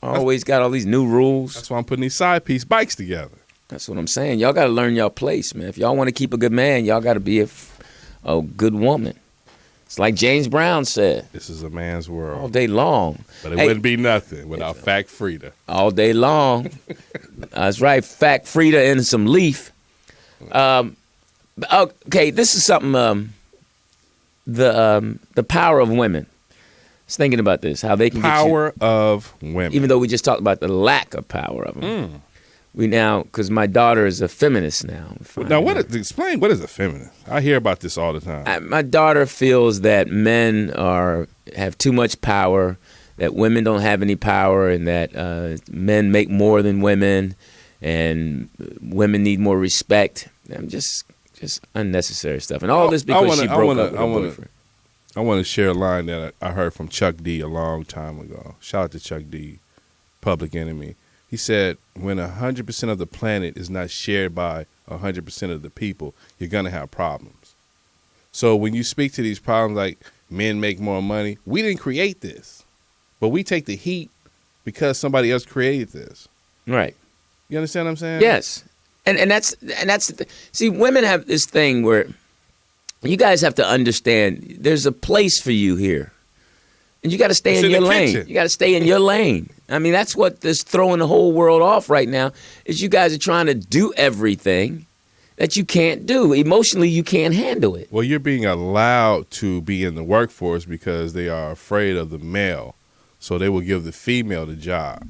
Always got all these new rules. That's why I'm putting these side piece bikes together. That's what I'm saying. Y'all got to learn y'all place, man. If y'all want to keep a good man, y'all got to be a good woman. It's like James Brown said. This is a man's world. All day long. But it wouldn't be nothing without Fact Frida. All day long. That's right. Fact Frida and some leaf. Okay, this is something, the power of women. I was thinking about this, how they can Power of women. even though we just talked about the lack of power of them. We now, because my daughter is a feminist now. Now, explain what is a feminist? I hear about this all the time. My daughter feels that men have too much power, that women don't have any power, and that men make more than women, and women need more respect. And just unnecessary stuff, and all this because she broke up with her boyfriend. I want to share a line that I heard from Chuck D a long time ago. Shout out to Chuck D, Public Enemy. He said, when 100% of the planet is not shared by 100% of the people, you're going to have problems. So when you speak to these problems like men make more money, we didn't create this, but we take the heat because somebody else created this. Right. You understand what I'm saying? Yes. And that's the thing. See, women have this thing where you guys have to understand there's a place for you here. And you got to stay in your lane. You got to stay in your lane. I mean, that's what is throwing the whole world off right now is you guys are trying to do everything that you can't do. Emotionally, you can't handle it. Well, you're being allowed to be in the workforce because they are afraid of the male. So they will give the female the job.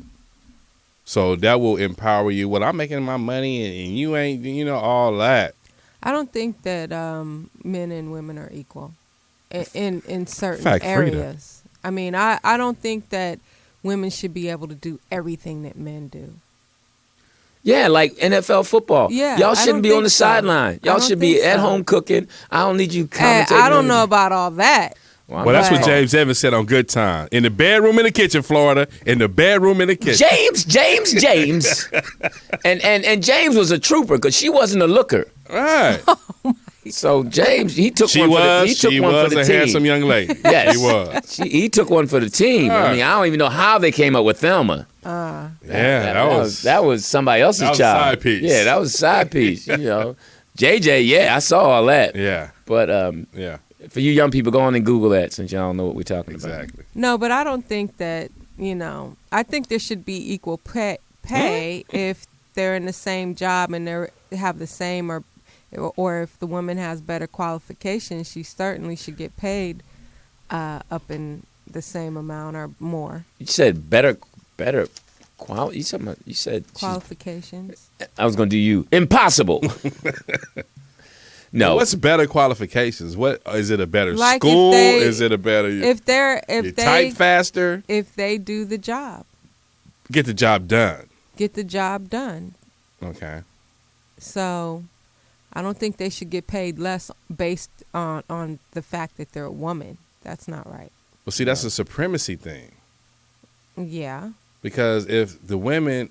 So that will empower you. Well, I'm making my money and you ain't, all that. I don't think that men and women are equal in certain Fact, areas. I mean, I don't think that women should be able to do everything that men do. Yeah, like NFL football. Yeah, y'all shouldn't be on the sideline. Y'all should be at home cooking. I don't need you commentating. I don't know about all that. Well, that's what James Evans said on Good Time. In the bedroom in the kitchen, Florida. In the bedroom in the kitchen. James. and James was a trooper because she wasn't a looker. Right. So James, he took one for the team. She was a handsome young lady. Yes, he was. He took one for the team. Right. I mean, I don't even know how they came up with Thelma. That was somebody else's that was child. Side piece. Yeah, that was a side piece. JJ. Yeah, I saw all that. Yeah. But yeah. For you young people, go on and Google that since y'all don't know what we're talking about. Exactly. No, but I don't think that, I think there should be equal pay if they're in the same job and they have the same or if the woman has better qualifications, she certainly should get paid up in the same amount or more. You said better quality. You said Qualifications. I was going to do you. Impossible. No. What's better qualifications? What is it? A better Like school? Is it a better? If they type faster. If they do the job, get the job done. Get the job done. Okay. So, I don't think they should get paid less based on the fact that they're a woman. That's not right. Well, see, that's a supremacy thing. Yeah. Because women,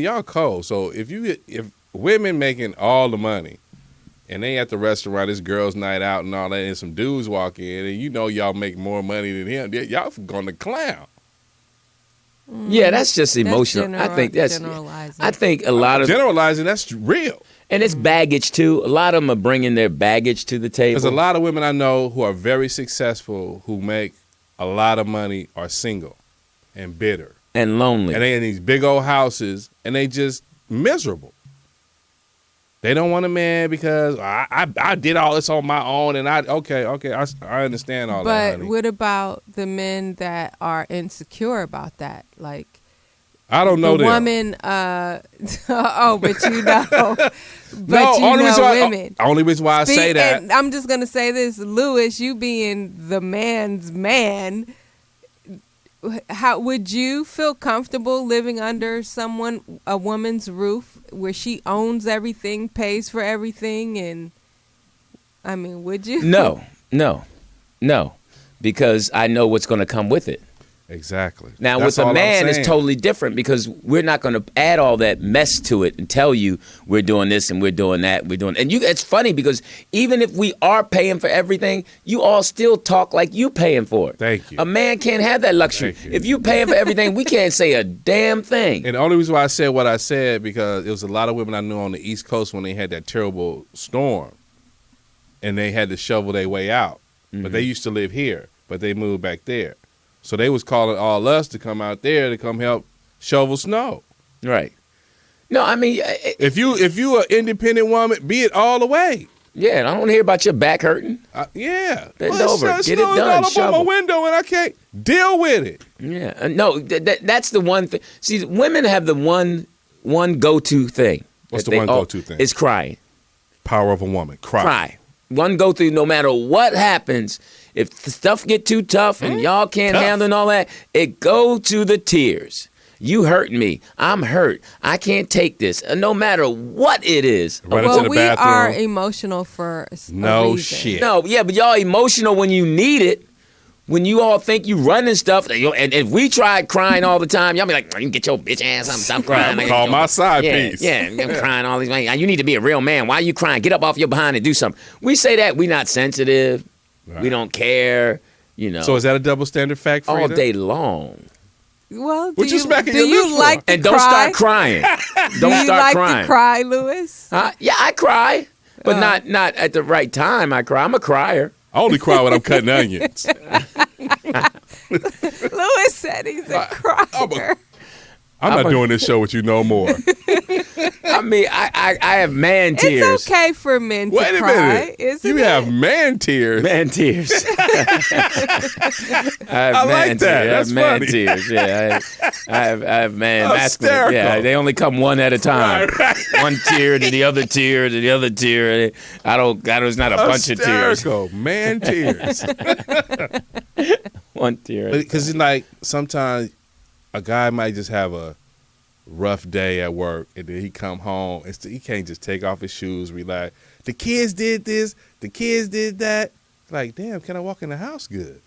y'all cold. So if women making all the money. And they at the restaurant, it's girls' night out and all that, and some dudes walk in, and y'all make more money than him. Y'all going to clown. Yeah, that's just emotional. I think that's generalizing. I think a lot of generalizing. That's real, and it's baggage too. A lot of them are bringing their baggage to the table. There's a lot of women I know who are very successful, who make a lot of money, are single and bitter and lonely, and they in these big old houses, and they just miserable. They don't want a man because I did all this on my own, and I understand all that. But what about the men that are insecure about that? Like, I don't know the them. woman. Oh, but you know, but No, you only know reason why, women. only reason why I say that. And I'm just gonna say this, Lewis, you being the man's man. How would you feel comfortable living under a woman's roof where she owns everything, pays for everything, and I mean, would you? No, because I know what's going to come with it. Exactly. Now, That's with a all I'm man, it's saying. totally different because we're not going to add all that mess to it and tell you we're doing this and we're doing that. And it's funny because even if we are paying for everything, you all still talk like you paying for it. Thank you. A man can't have that luxury. Thank you. If you paying for everything, we can't say a damn thing. And the only reason why I said what I said because it was a lot of women I knew on the East Coast when they had that terrible storm, and they had to shovel their way out. Mm-hmm. But they used to live here, but they moved back there. So they was calling all us to come out there to come help shovel snow. Right. No, I mean, If you an independent woman, be it all the way. yeah, I don't want to hear about your back hurting. Yeah. Bend over. Get it done. All up on Shovel. my window and I can't deal with it. Yeah. No, that's the one thing. See, women have the one go-to thing. What's that the one go-to thing? It's crying. Power of a woman. Cry. One go-to, no matter what happens. If the stuff get too tough and y'all can't handle and all that, it go to the tears. You hurt me. I'm hurt. I can't take this. No matter what it is. Run into the we bathroom. are emotional for a No reason. shit. No, yeah, but y'all emotional when you need it. When you all think you running stuff, and if we tried crying all the time, y'all be like, you can get your bitch ass up, stop crying. Call my side yeah, piece. Yeah, I'm crying all these. You need to be a real man. Why are you crying? Get up off your behind and do something. We say that we not sensitive. Right. We don't care. You know. So is that a double standard fact, all Frida? day long. Well, What you smacking do your you lips for? like to And don't cry? start crying. Do Don't you start like crying. to cry, Lewis? Yeah, I cry, but not at the right time. I cry. I'm a crier. I only cry when I'm cutting onions. Lewis said he's a crier. I'm not doing this show with you no more. I mean, I have man tears. It's okay for men to Wait a cry, minute. isn't You it? have man tears. Man tears. I like that. That's man funny. tears. Yeah, I have man Hysterical. masculine. Yeah, they only come one at a time. Right. One tear to the other tear to the other tear. It's not a bunch of tears. Hysterical. Man tears. One tear. Because it's like sometimes a guy might just have a rough day at work and then he come home and he can't just take off his shoes, relax. The kids did this, the kids did that. Like, damn, can I walk in the house good?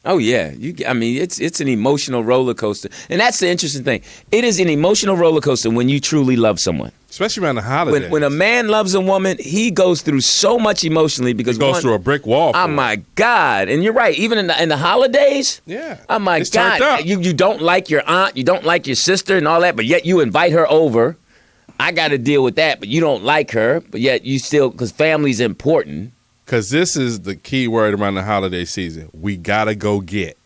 Oh yeah, it's an emotional roller coaster, and that's the interesting thing. It is an emotional roller coaster when you truly love someone. Especially around the holidays. When a man loves a woman, he goes through so much emotionally because he goes through a brick wall. Oh my God! And you're right. Even in the holidays. Yeah. Oh my It's turned God! up. You don't like your aunt, you don't like your sister, and all that, but yet you invite her over. I got to deal with that, but you don't like her, but yet you still because family's important. Because this is the key word around the holiday season. We gotta go get.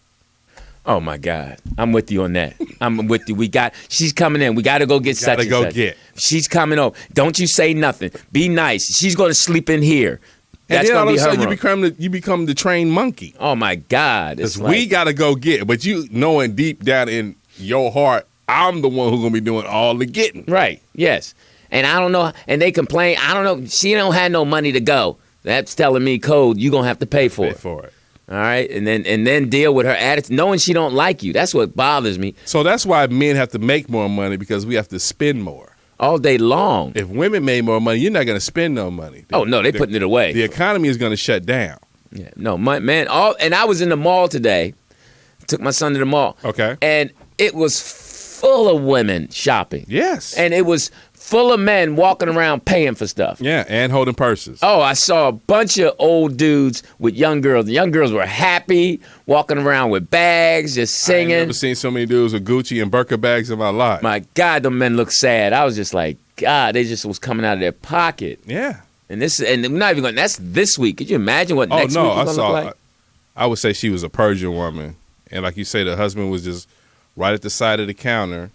Oh my God, I'm with you on that. I'm with you. She's coming in. We got to go get such Gotta and go such. get. She's coming over. Don't you say nothing. Be nice. She's going to sleep in here. That's and then all going of to a be her sudden room. you become the trained monkey. Oh my God, Because we gotta go get. But you knowing deep down in your heart, I'm the one who's gonna be doing all the getting. Right. Yes. And I don't know. And they complain. I don't know. She don't have no money to go. That's telling me, code. You gonna have to pay for Pay it. for it. All right. And then deal with her attitude, knowing she don't like you. That's what bothers me So that's why men have to make more money because we have to spend more. all day long. If women made more money, you're not going to spend no money. Oh no, they putting it away. The economy is going to shut down. Yeah. No, man. And I was in the mall today. Took my son to the mall. Okay. And it was full of women shopping. Yes. And it was full of men walking around paying for stuff. Yeah, and holding purses. Oh, I saw a bunch of old dudes with young girls. The young girls were happy, walking around with bags, just singing. I've never seen so many dudes with Gucci and Birkin bags in my life. My God, the men look sad. I was just like, God, they just was coming out of their pocket. Yeah. And we're not even going. That's this week. Could you imagine what next week I is saw. going to look like? I would say she was a Persian woman, and like you say, the husband was just right at the side of the counter,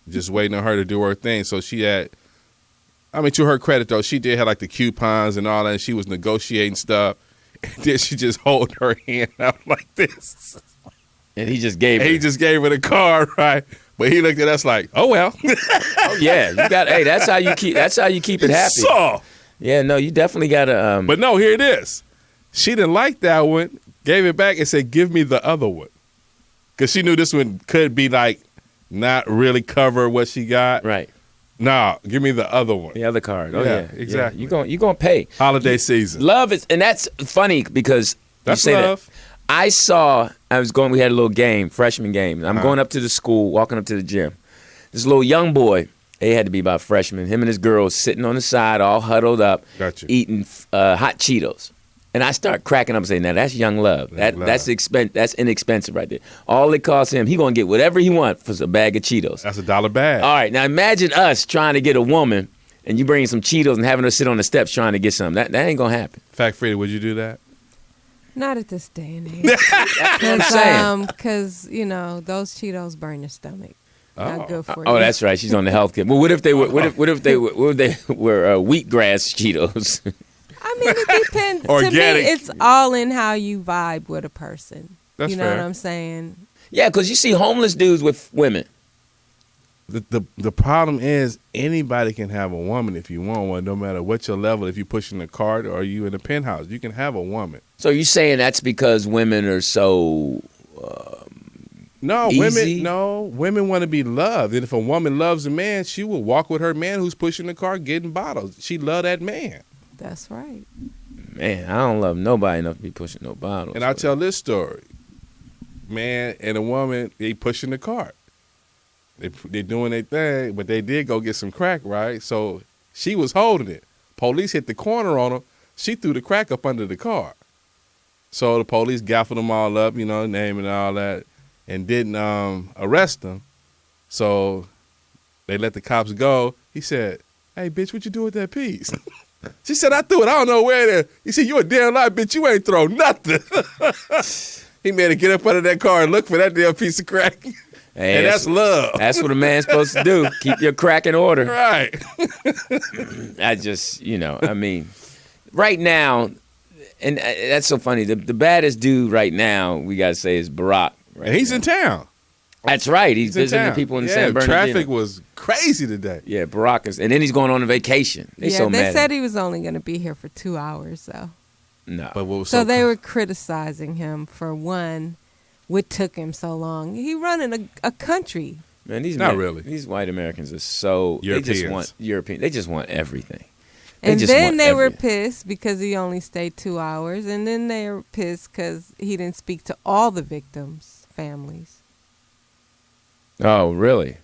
just waiting on her to do her thing. So she had. I mean, to her credit, though, she did have like the coupons and all that, and she was negotiating stuff. And then she just hold her hand out like this. And he just gave And her. he just gave her the card, right? But he looked at us like, oh well. Oh yeah, you got. Hey, that's how you keep it happy. Soft. Yeah, no, you definitely got to. But no, here it is. She didn't like that one. Gave it back and said, "Give me the other one," because she knew this one could be like not really cover what she got. Right. Nah, give me the other one. The other card. Oh Yeah, yeah, exactly. Yeah. You gonna pay. Holiday season. Love is, and that's funny because That's you say love. that. We had a little game, freshman game. I'm going up to the school, walking up to the gym. This little young boy, he had to be about freshman, him and his girl sitting on the side, all huddled up, Gotcha. eating hot Cheetos. And I start cracking up and saying, now that's young love. That's inexpensive right there. All it costs him, he going to get whatever he wants for a bag of Cheetos. That's $1 bag. All right, now imagine us trying to get a woman and you bringing some Cheetos and having her sit on the steps trying to get some. That ain't going to happen. Fact, Frida, would you do that? Not at this day and age. That's what I'm saying. Because, those Cheetos burn your stomach. Not good for you. Oh, that's right. She's on the health kit. Well, what if they were wheatgrass Cheetos? I mean, it depends. To Organic. me, it's all in how you vibe with a person. That's you know fair. what I'm saying? Yeah, because you see homeless dudes with women. The problem is anybody can have a woman if you want one, no matter what your level. If you pushing the cart or you in a penthouse, you can have a woman. So you're saying that's because women are so No, easy? women want to be loved. And if a woman loves a man, she will walk with her man who's pushing the car, getting bottles. She love that man. That's right. Man, I don't love nobody enough to be pushing no bottles. And I'll tell this story. Man and a woman, they pushing the cart. They doing their thing, but they did go get some crack, right? So she was holding it. Police hit the corner on her. She threw the crack up under the car. So the police gaffled them all up, name and all that, and didn't arrest them. So they let the cops go. He said, "Hey, bitch, what you do with that piece?" She said, "I threw it. I don't know where it is." He said, "You a damn lie, bitch. You ain't throw nothing." He made her get up under that car and look for that damn piece of crack. Hey, and that's love. That's what a man's supposed to do. Keep your crack in order. Right. I just, right now, and that's so funny. The baddest dude right now, we got to say, is Barack. Right And he's now. in town. That's right. He's visiting town. people in San Bernardino. Traffic was crazy today. Yeah, Barack is, and then he's going on a vacation. They They said he was only going to be here for 2 hours, though. No. But what was So they were criticizing him for what took him so long. He running a country. Man, really. These white Americans are so Europeans. They just want European. They just want everything. And just then want they were everything. pissed because he only stayed 2 hours. And then they were pissed because he didn't speak to all the victims' families. Oh, really?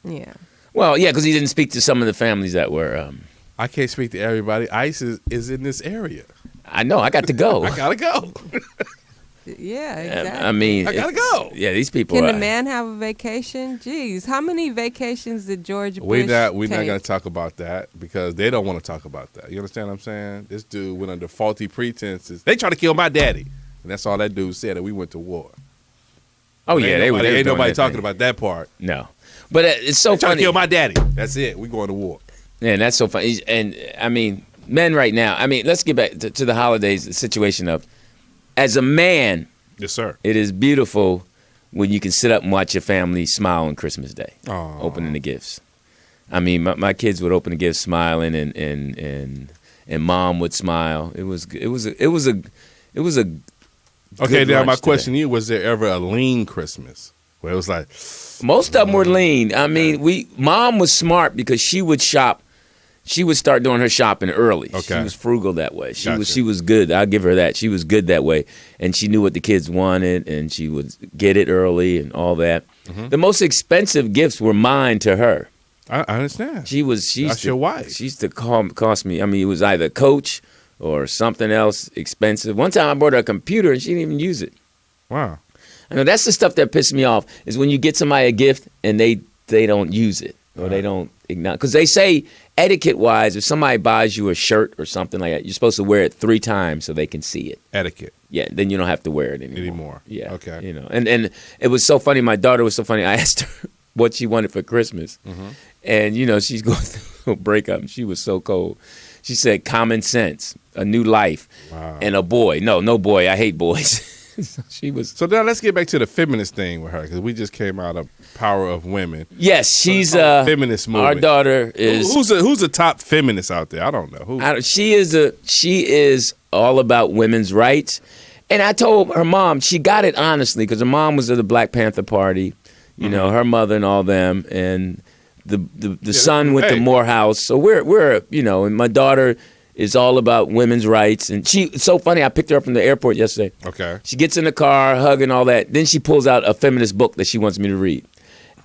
Yeah. Well, yeah, because he didn't speak to some of the families that were. I can't speak to everybody. ICE is in this area. I know. I got to go. I gotta go. Yeah, exactly. I mean, I gotta go. Yeah, these people. Can are, the man have a vacation? Jeez, how many vacations did George Bush We're not take? gonna talk about that because they don't want to talk about that. You understand what I'm saying? This dude went under faulty pretenses. They tried to kill my daddy, and that's all that dude said. And we went to war. Oh yeah, they were. Ain't nobody talking about about that part. No, but it's so They trying to funny. kill my daddy. That's it. We going to war. Yeah, and that's so funny. And I mean, men right now. I mean, let's get back to the holidays. The situation of, as a man, Yes, sir. it is beautiful when you can sit up and watch your family smile on Christmas Day, Aw. opening the gifts. I mean, my kids would open the gifts smiling, and mom would smile. It was a. Okay, good now my lunch question to you: was there ever a lean Christmas where it was like, Most of them were lean. I mean, mom was smart because she would shop. She would start doing her shopping early. Okay. She was frugal that way. She Gotcha. was good. I'll give her that. She was good that way, and she knew what the kids wanted, and she would get it early and all that. Mm-hmm. The most expensive gifts were mine to her. I understand. She used That's to, your wife. She used to cost me. I mean, it was either Coach or something else expensive. One time I bought her a computer and she didn't even use it. Wow. I know that's the stuff that pisses me off is when you get somebody a gift and they don't use it or they don't ignore. Because they say etiquette-wise, if somebody buys you a shirt or something like that, you're supposed to wear it 3 times so they can see it. Etiquette. Yeah, then you don't have to wear it anymore. Yeah. Okay. You know, and it was so funny. My daughter was so funny. I asked her what she wanted for Christmas, and she's going through a breakup. And she was so cold. She said, "Common sense, a new life, Wow. and a boy." No boy. I hate boys. She was. So now let's get back to the feminist thing with her, because we just came out of Power of Women. Yes, she's feminist movement. Our daughter is. Who's the top feminist out there? I don't know. Who? She is all about women's rights. And I told her mom, she got it honestly, because her mom was of the Black Panther Party, you know, her mother and all them, and the son went to Morehouse. So we're you know, and my daughter is all about women's rights. And it's so funny, I picked her up from the airport yesterday. Okay. She gets in the car, hugging all that. Then she pulls out a feminist book that she wants me to read.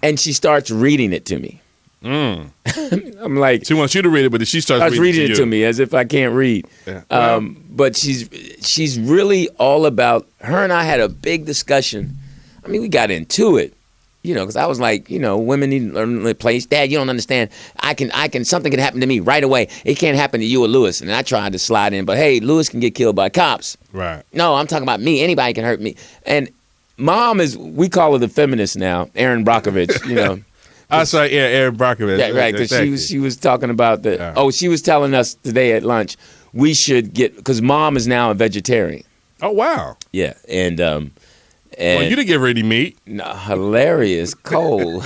And she starts reading it to me. I'm like, she wants you to read it, but she starts reading it to me as if I can't read. Yeah. Well, But she's really all about. Her and I had a big discussion. I mean, we got into it, you know, because I was like, you know, women need to learn the place. Dad, you don't understand. Something can happen to me right away. It can't happen to you or Lewis. And I tried to slide in, but hey, Lewis can get killed by cops. Right. No, I'm talking about me. Anybody can hurt me. And Mom we call her the feminist now, Erin Brockovich, you know. That's right, yeah, Erin Brockovich. Yeah, right, because she was talking about she was telling us today at lunch, we should because Mom is now a vegetarian. Oh, wow. Yeah, and well, you didn't give her any meat. No, hilarious, cold.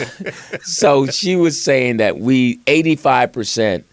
So she was saying that 85%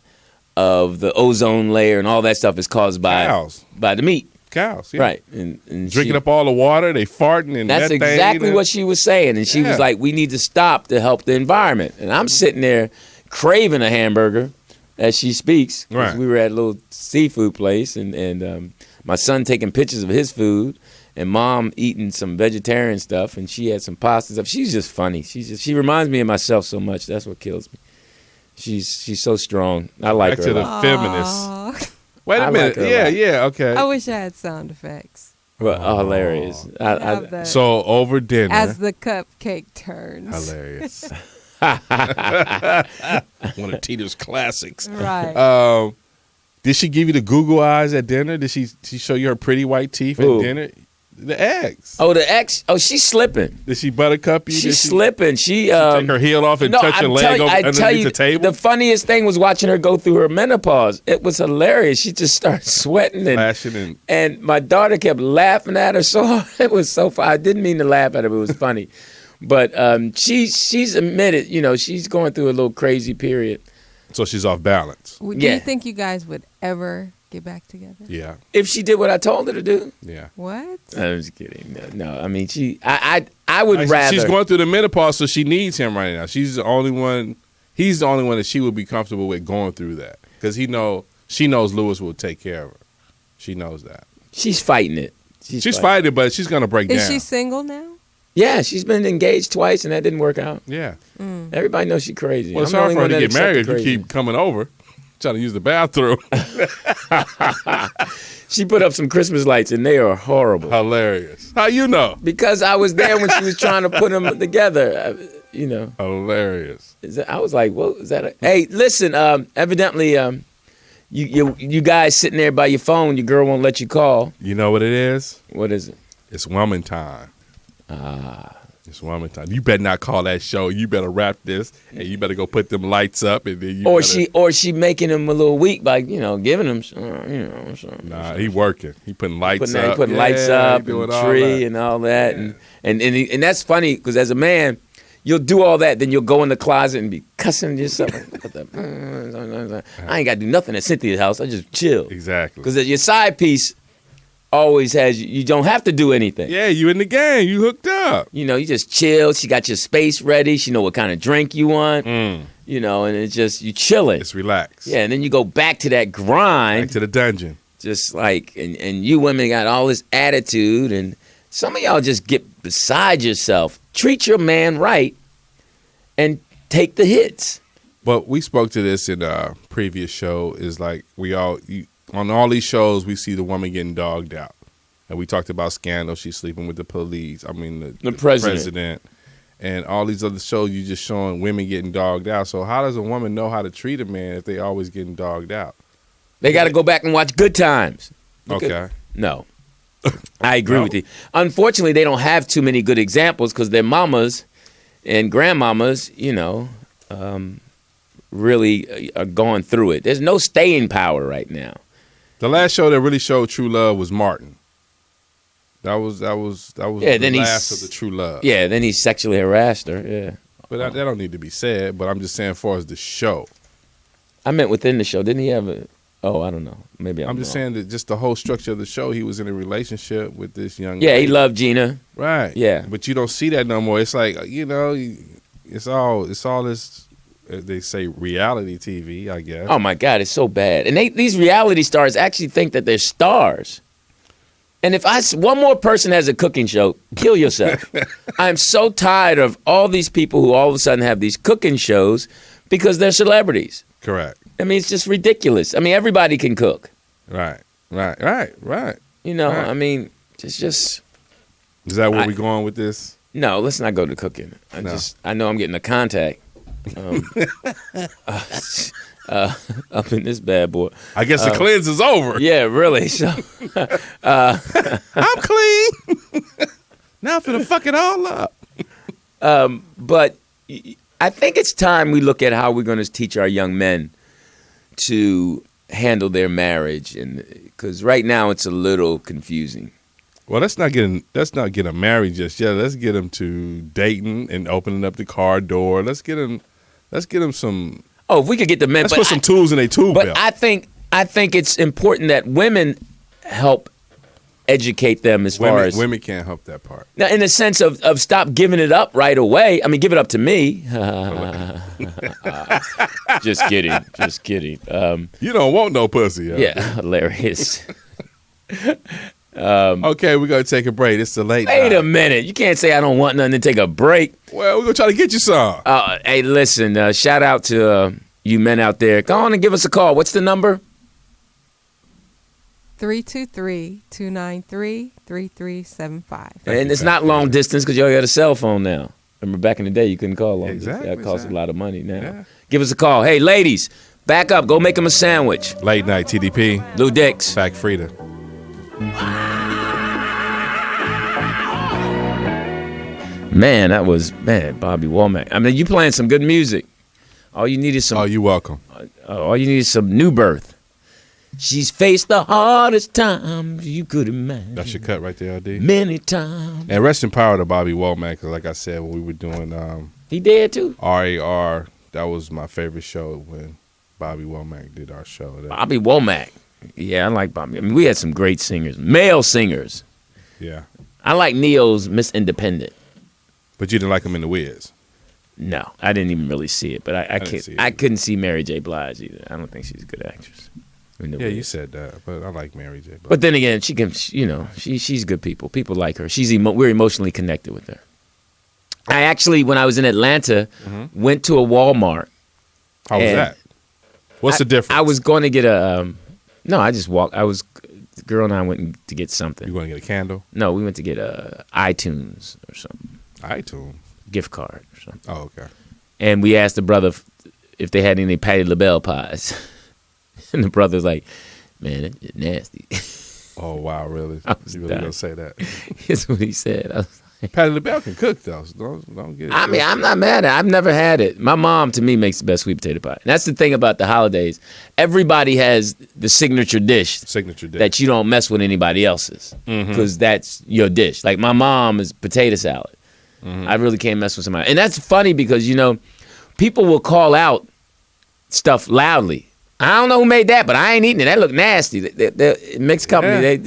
of the ozone layer and all that stuff is caused by the meat. Cows, yeah. Right. And drinking up all the water, they farting and that's exactly what she was saying. And she was like, we need to stop to help the environment. And I'm sitting there craving a hamburger as she speaks. Right. We were at a little seafood place and my son taking pictures of his food and Mom eating some vegetarian stuff, and she had some pasta stuff. She's just funny. She reminds me of myself so much. That's what kills me. She's so strong. I like her. Back to the feminists. Wait a minute. Yeah, okay. I wish I had sound effects. Well, hilarious. So over dinner. As the cupcake turns. Hilarious. One of Tita's classics. Right. Did she give you the Google eyes at dinner? Did she show you her pretty white teeth at dinner? The eggs. Oh, the ex. Oh, she's slipping. Did she buttercup you? She's slipping. She take her heel off and touch her leg underneath the table? The funniest thing was watching her go through her menopause. It was hilarious. She just started sweating and my daughter kept laughing at her so hard. It was so funny. I didn't mean to laugh at her, but it was funny. But she's admitted, you know, she's going through a little crazy period. So she's off balance. Do you think you guys would ever get back together? Yeah. If she did what I told her to do. Yeah. What? I'm just kidding. No, I mean, I would rather. She's going through the menopause, so she needs him right now. She's the only one. He's the only one that she would be comfortable with going through that, because she knows Lewis will take care of her. She knows that. She's fighting it. She's fighting it, but she's going to break down. Is she single now? Yeah, she's been engaged twice, and that didn't work out. Yeah. Everybody knows she's crazy. Well, it's hard for her to get married if you keep coming over, trying to use the bathroom. She put up some Christmas lights, and they are horrible. Hilarious. How you know? Because I was there when she was trying to put them together. You know. Hilarious. I was like, "What is that?" Hey, listen. Evidently, you guys sitting there by your phone. Your girl won't let you call. You know what it is? What is it? It's woman time. It's woman time. You better not call that show. You better wrap this, and you better go put them lights up, and then she making them a little weak by giving them some. Nah, he working. He putting lights up. He putting lights up, and tree and all that, and that's funny because as a man, you'll do all that, then you'll go in the closet and be cussing yourself. I ain't got to do nothing at Cynthia's house. I just chill. Exactly. Because your side piece always has you don't have to do anything. Yeah, you in the game. You hooked up. You know, you just chill. She got your space ready. She know what kind of drink you want. You know, and it's just you chilling. It's relaxed. Yeah, and then you go back to that grind. Back to the dungeon. Just like, and you women got all this attitude, and some of y'all just get beside yourself. Treat your man right and take the hits. But we spoke to this in a previous show. Is like on all these shows, we see the woman getting dogged out. And we talked about Scandal. She's sleeping with the police. I mean, the president. And all these other shows, you just showing women getting dogged out. So how does a woman know how to treat a man if they always getting dogged out? They got to go back and watch Good Times. Okay. No. I agree with you. Unfortunately, they don't have too many good examples because their mamas and grandmamas, really are going through it. There's no staying power right now. The last show that really showed true love was Martin. That was Yeah, the then last of the true love. Yeah, then he sexually harassed her. Yeah. But that don't need to be said. But I'm just saying, as far as the show, I meant within the show. Didn't he have a? Oh, I don't know. Maybe I'm just saying that just the whole structure of the show, he was in a relationship with this young. Yeah, lady. he loved Gina. Right. Yeah. But you don't see that no more. It's like it's all this. They say reality TV, I guess. Oh my God, it's so bad. And these reality stars actually think that they're stars. And if one more person has a cooking show, kill yourself. I'm so tired of all these people who all of a sudden have these cooking shows because they're celebrities. Correct. I mean, it's just ridiculous. I mean, everybody can cook. Right. You know, Right. I mean, it's just. Is that where we're going with this? No, let's not go to cooking. I know I'm getting a contact. Up in this bad boy. I guess the cleanse is over. Yeah, really. So, I'm clean. Now I'm finna fuck it all up. but I think it's time we look at how we're going to teach our young men to handle their marriage, and because right now it's a little confusing. Well, let's not get them married just yet. Let's get them to dating and opening up the car door. Let's get them some. Oh, if we could get the men, Let's put some tools in their tool but belt. I think it's important that women help educate them as far as women can't help that part. now, in the sense of stop giving it up right away. I mean, give it up to me. Just kidding. You don't want no pussy. Huh? Yeah, hilarious. Okay, we're gonna take a break. It's the late. Wait night. a minute. You can't say I don't want nothing to take a break. Well, we're gonna try to get you some. Hey, listen. Shout out to you men out there. Go on and give us a call. What's the number? 323-293-3375. And it's not long distance because you all got a cell phone now. Remember back in the day, you couldn't call long distance. Exactly, That costs a lot of money now. Yeah. Give us a call. Hey, ladies, back up. Go make them a sandwich. Late night TDP. Lou Dix. Fact Frida. Man, that was Bobby Womack. I mean, you playing some good music. All you need is some. Oh, you're welcome. All you need is some New Birth. She's faced the hardest times you could imagine. That's your cut right there, LD. Many times. And rest in power to Bobby Womack, because like I said, when we were doing He dead too. RAR, that was my favorite show when Bobby Womack did our show. Bobby Womack. Yeah, I like Bobby. I mean, we had some great singers, male singers. Yeah. I like Neo's Miss Independent. But you didn't like him in The Wiz. No, I didn't even really see it. But I couldn't see Mary J. Blige either. I don't think she's a good actress. Yeah, you said that, but I like Mary J. But then again, she can, she's good people. People like her. We're emotionally connected with her. I actually, when I was in Atlanta, went to a Walmart. How was that? What's the difference? I was going to get no, I just walked. The girl and I went to get something. You going to get a candle? No, we went to get iTunes or something. iTunes? Gift card or something. Oh, okay. And we asked the brother if they had any Patti LaBelle pies. And the brother's like, man, it's nasty. Oh, wow, really? You really going to say that? That's what he said. I was like, Patti LaBelle can cook, though. So don't get it. I mean, I'm not mad at it. I've never had it. My mom, to me, makes the best sweet potato pie. And that's the thing about the holidays. Everybody has the signature dish that you don't mess with anybody else's because that's your dish. Like my mom is potato salad. I really can't mess with somebody. And that's funny because, people will call out stuff loudly. I don't know who made that, but I ain't eating it. That look nasty. The mixed company,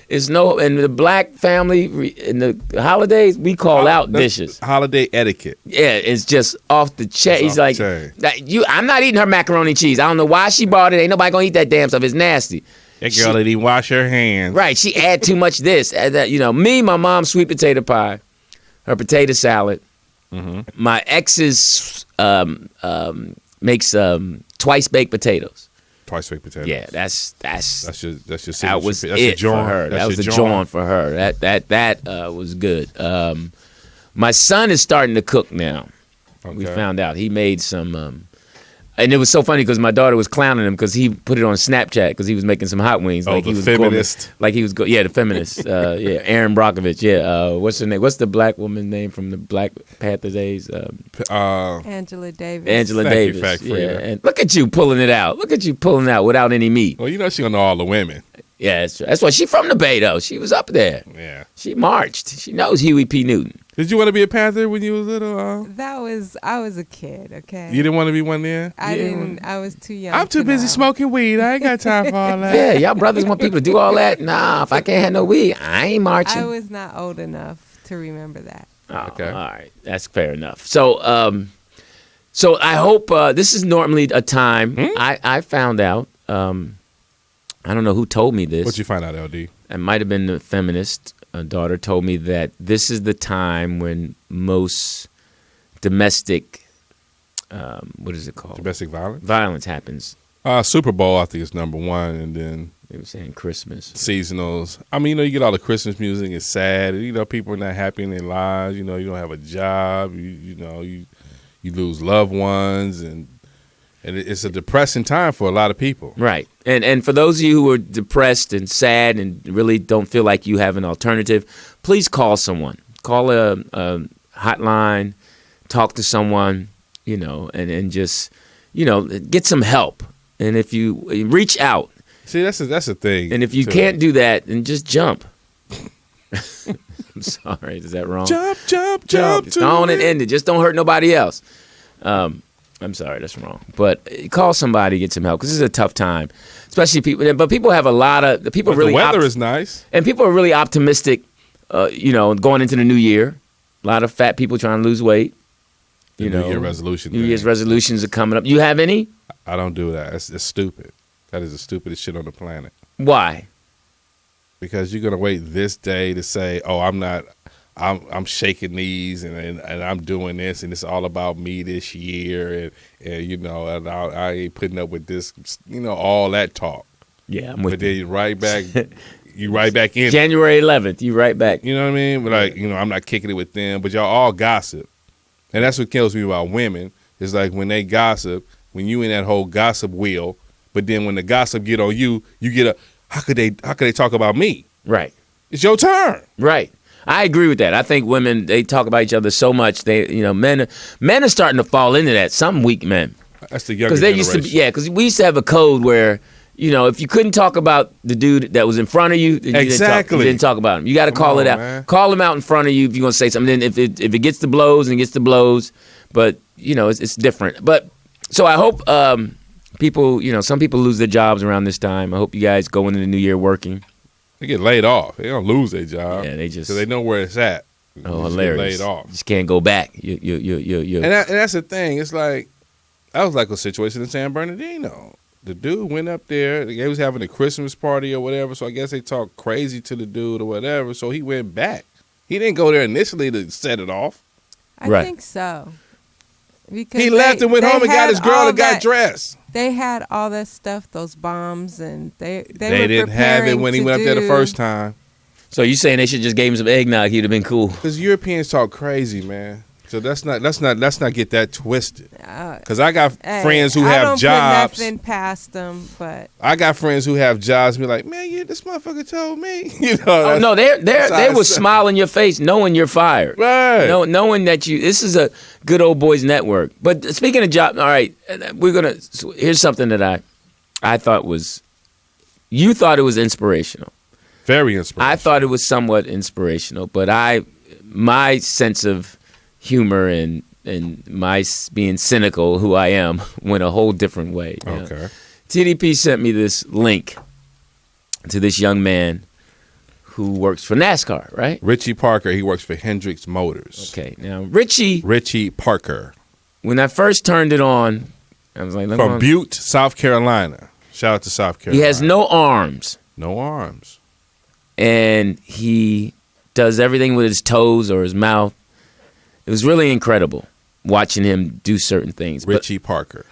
it's no, in the black family, in the holidays, we call out dishes. Holiday etiquette. Yeah, it's just off the chain. He's like, I'm not eating her macaroni and cheese. I don't know why she bought it. Ain't nobody gonna eat that damn stuff. It's nasty. That girl didn't even wash her hands. Right, she add too much this. Me, my mom's sweet potato pie, her potato salad. My ex's makes twice baked potatoes. Twice baked potatoes. Yeah, that's your that was it for her. That was the joint for her. That was good. My son is starting to cook now. Okay. We found out he made some. And it was so funny because my daughter was clowning him because he put it on Snapchat because he was making some hot wings. Oh, like the he was feminist. The feminist. Aaron Brockovich. Yeah. What's her name? What's the black woman's name from the Black Panthers days? Angela Davis. Angela Thank Davis. you, and look at you pulling it out. Look at you pulling it out without any meat. Well, she's gonna know all the women. Yeah, that's why she from the Bay, though. She was up there. Yeah. She marched. She knows Huey P. Newton. Did you want to be a Panther when you was little? I was a kid. Okay. You didn't want to be one then? I didn't. I was too young. I'm too busy smoking weed. I ain't got time for all that. Yeah, y'all brothers want people to do all that? Nah, if I can't have no weed, I ain't marching. I was not old enough to remember that. Oh, Okay. All right. That's fair enough. So, so I hope this is normally a time. I found out. I don't know who told me this. What'd you find out, LD? It might have been the feminist daughter told me that this is the time when most domestic, what is it called? Domestic violence? Violence happens. Super Bowl, I think, is number one, and then They were saying Christmas. seasonals. I mean, you get all the Christmas music. It's sad. People are not happy in their lives. You don't have a job. You lose loved ones, and it's a depressing time for a lot of people. Right. And for those of you who are depressed and sad and really don't feel like you have an alternative, please call someone. Call a hotline, talk to someone, and just, get some help. And if you reach out. See, that's the thing. And if you can't do that, then just jump. I'm sorry. Is that wrong? Jump. Just go on and end it. Just don't hurt nobody else. I'm sorry, that's wrong. But call somebody, get some help, because this is a tough time, especially people. But people have a lot of people. But really the weather is nice, and people are really optimistic. Going into the new year, a lot of fat people trying to lose weight. New Year resolution. New Year's resolutions are coming up. You have any? I don't do that. It's stupid. That is the stupidest shit on the planet. Why? Because you're gonna wait this day to say, "Oh, I'm shaking these and I'm doing this and it's all about me this year and I ain't putting up with this, all that talk." Yeah, I'm with but then you right back in January 11th. You right back. You know what I mean? But I'm not kicking it with them. But y'all all gossip, and that's what kills me about women. It's like when they gossip, when you in that whole gossip wheel, but then when the gossip get on you, you get how could they talk about me? Right. It's your turn. Right. I agree with that. I think women, they talk about each other so much. Men are starting to fall into that. Some weak men. That's the younger generation. Because we used to have a code where, if you couldn't talk about the dude that was in front of you, then you didn't talk about him. You got to call it out. Man. Call him out in front of you if you're going to say something. Then if it gets to blows, and gets to blows. But, it's different. But so I hope people, some people lose their jobs around this time. I hope you guys go into the new year working. They get laid off. They don't lose their job. Yeah, because they know where it's at. Oh, hilarious! Get laid off. You just can't go back. You. And that's the thing. It's like that was like a situation in San Bernardino. The dude went up there. They was having a Christmas party or whatever. So I guess they talked crazy to the dude or whatever. So he went back. He didn't go there initially to set it off. I think so. Because he left and went home and got his girl and got dressed. They had all that stuff, those bombs, and they didn't have it when he went up there the first time. So you saying they should just gave him some eggnog? He'd have been cool. Because Europeans talk crazy, man. So let's not get that twisted. Because I got friends who have jobs. I don't put nothing past them, but I got friends who have jobs. Be like, man, this motherfucker told me. No, they will smile in your face, knowing you're fired. Right. Knowing that this is a good old boys network. But speaking of job, all right, here's something that I thought was, you thought it was inspirational. Very inspirational. I thought it was somewhat inspirational, but my sense of humor and my being cynical, who I am, went a whole different way. Okay. TDP sent me this link to this young man who works for NASCAR, right? Richie Parker. He works for Hendricks Motors. Okay. Now, Richie Parker. When I first turned it on, I was like, from Butte, South Carolina. Shout out to South Carolina. He has no arms. No arms. And he does everything with his toes or his mouth. It was really incredible watching him do certain things. Richie Parker.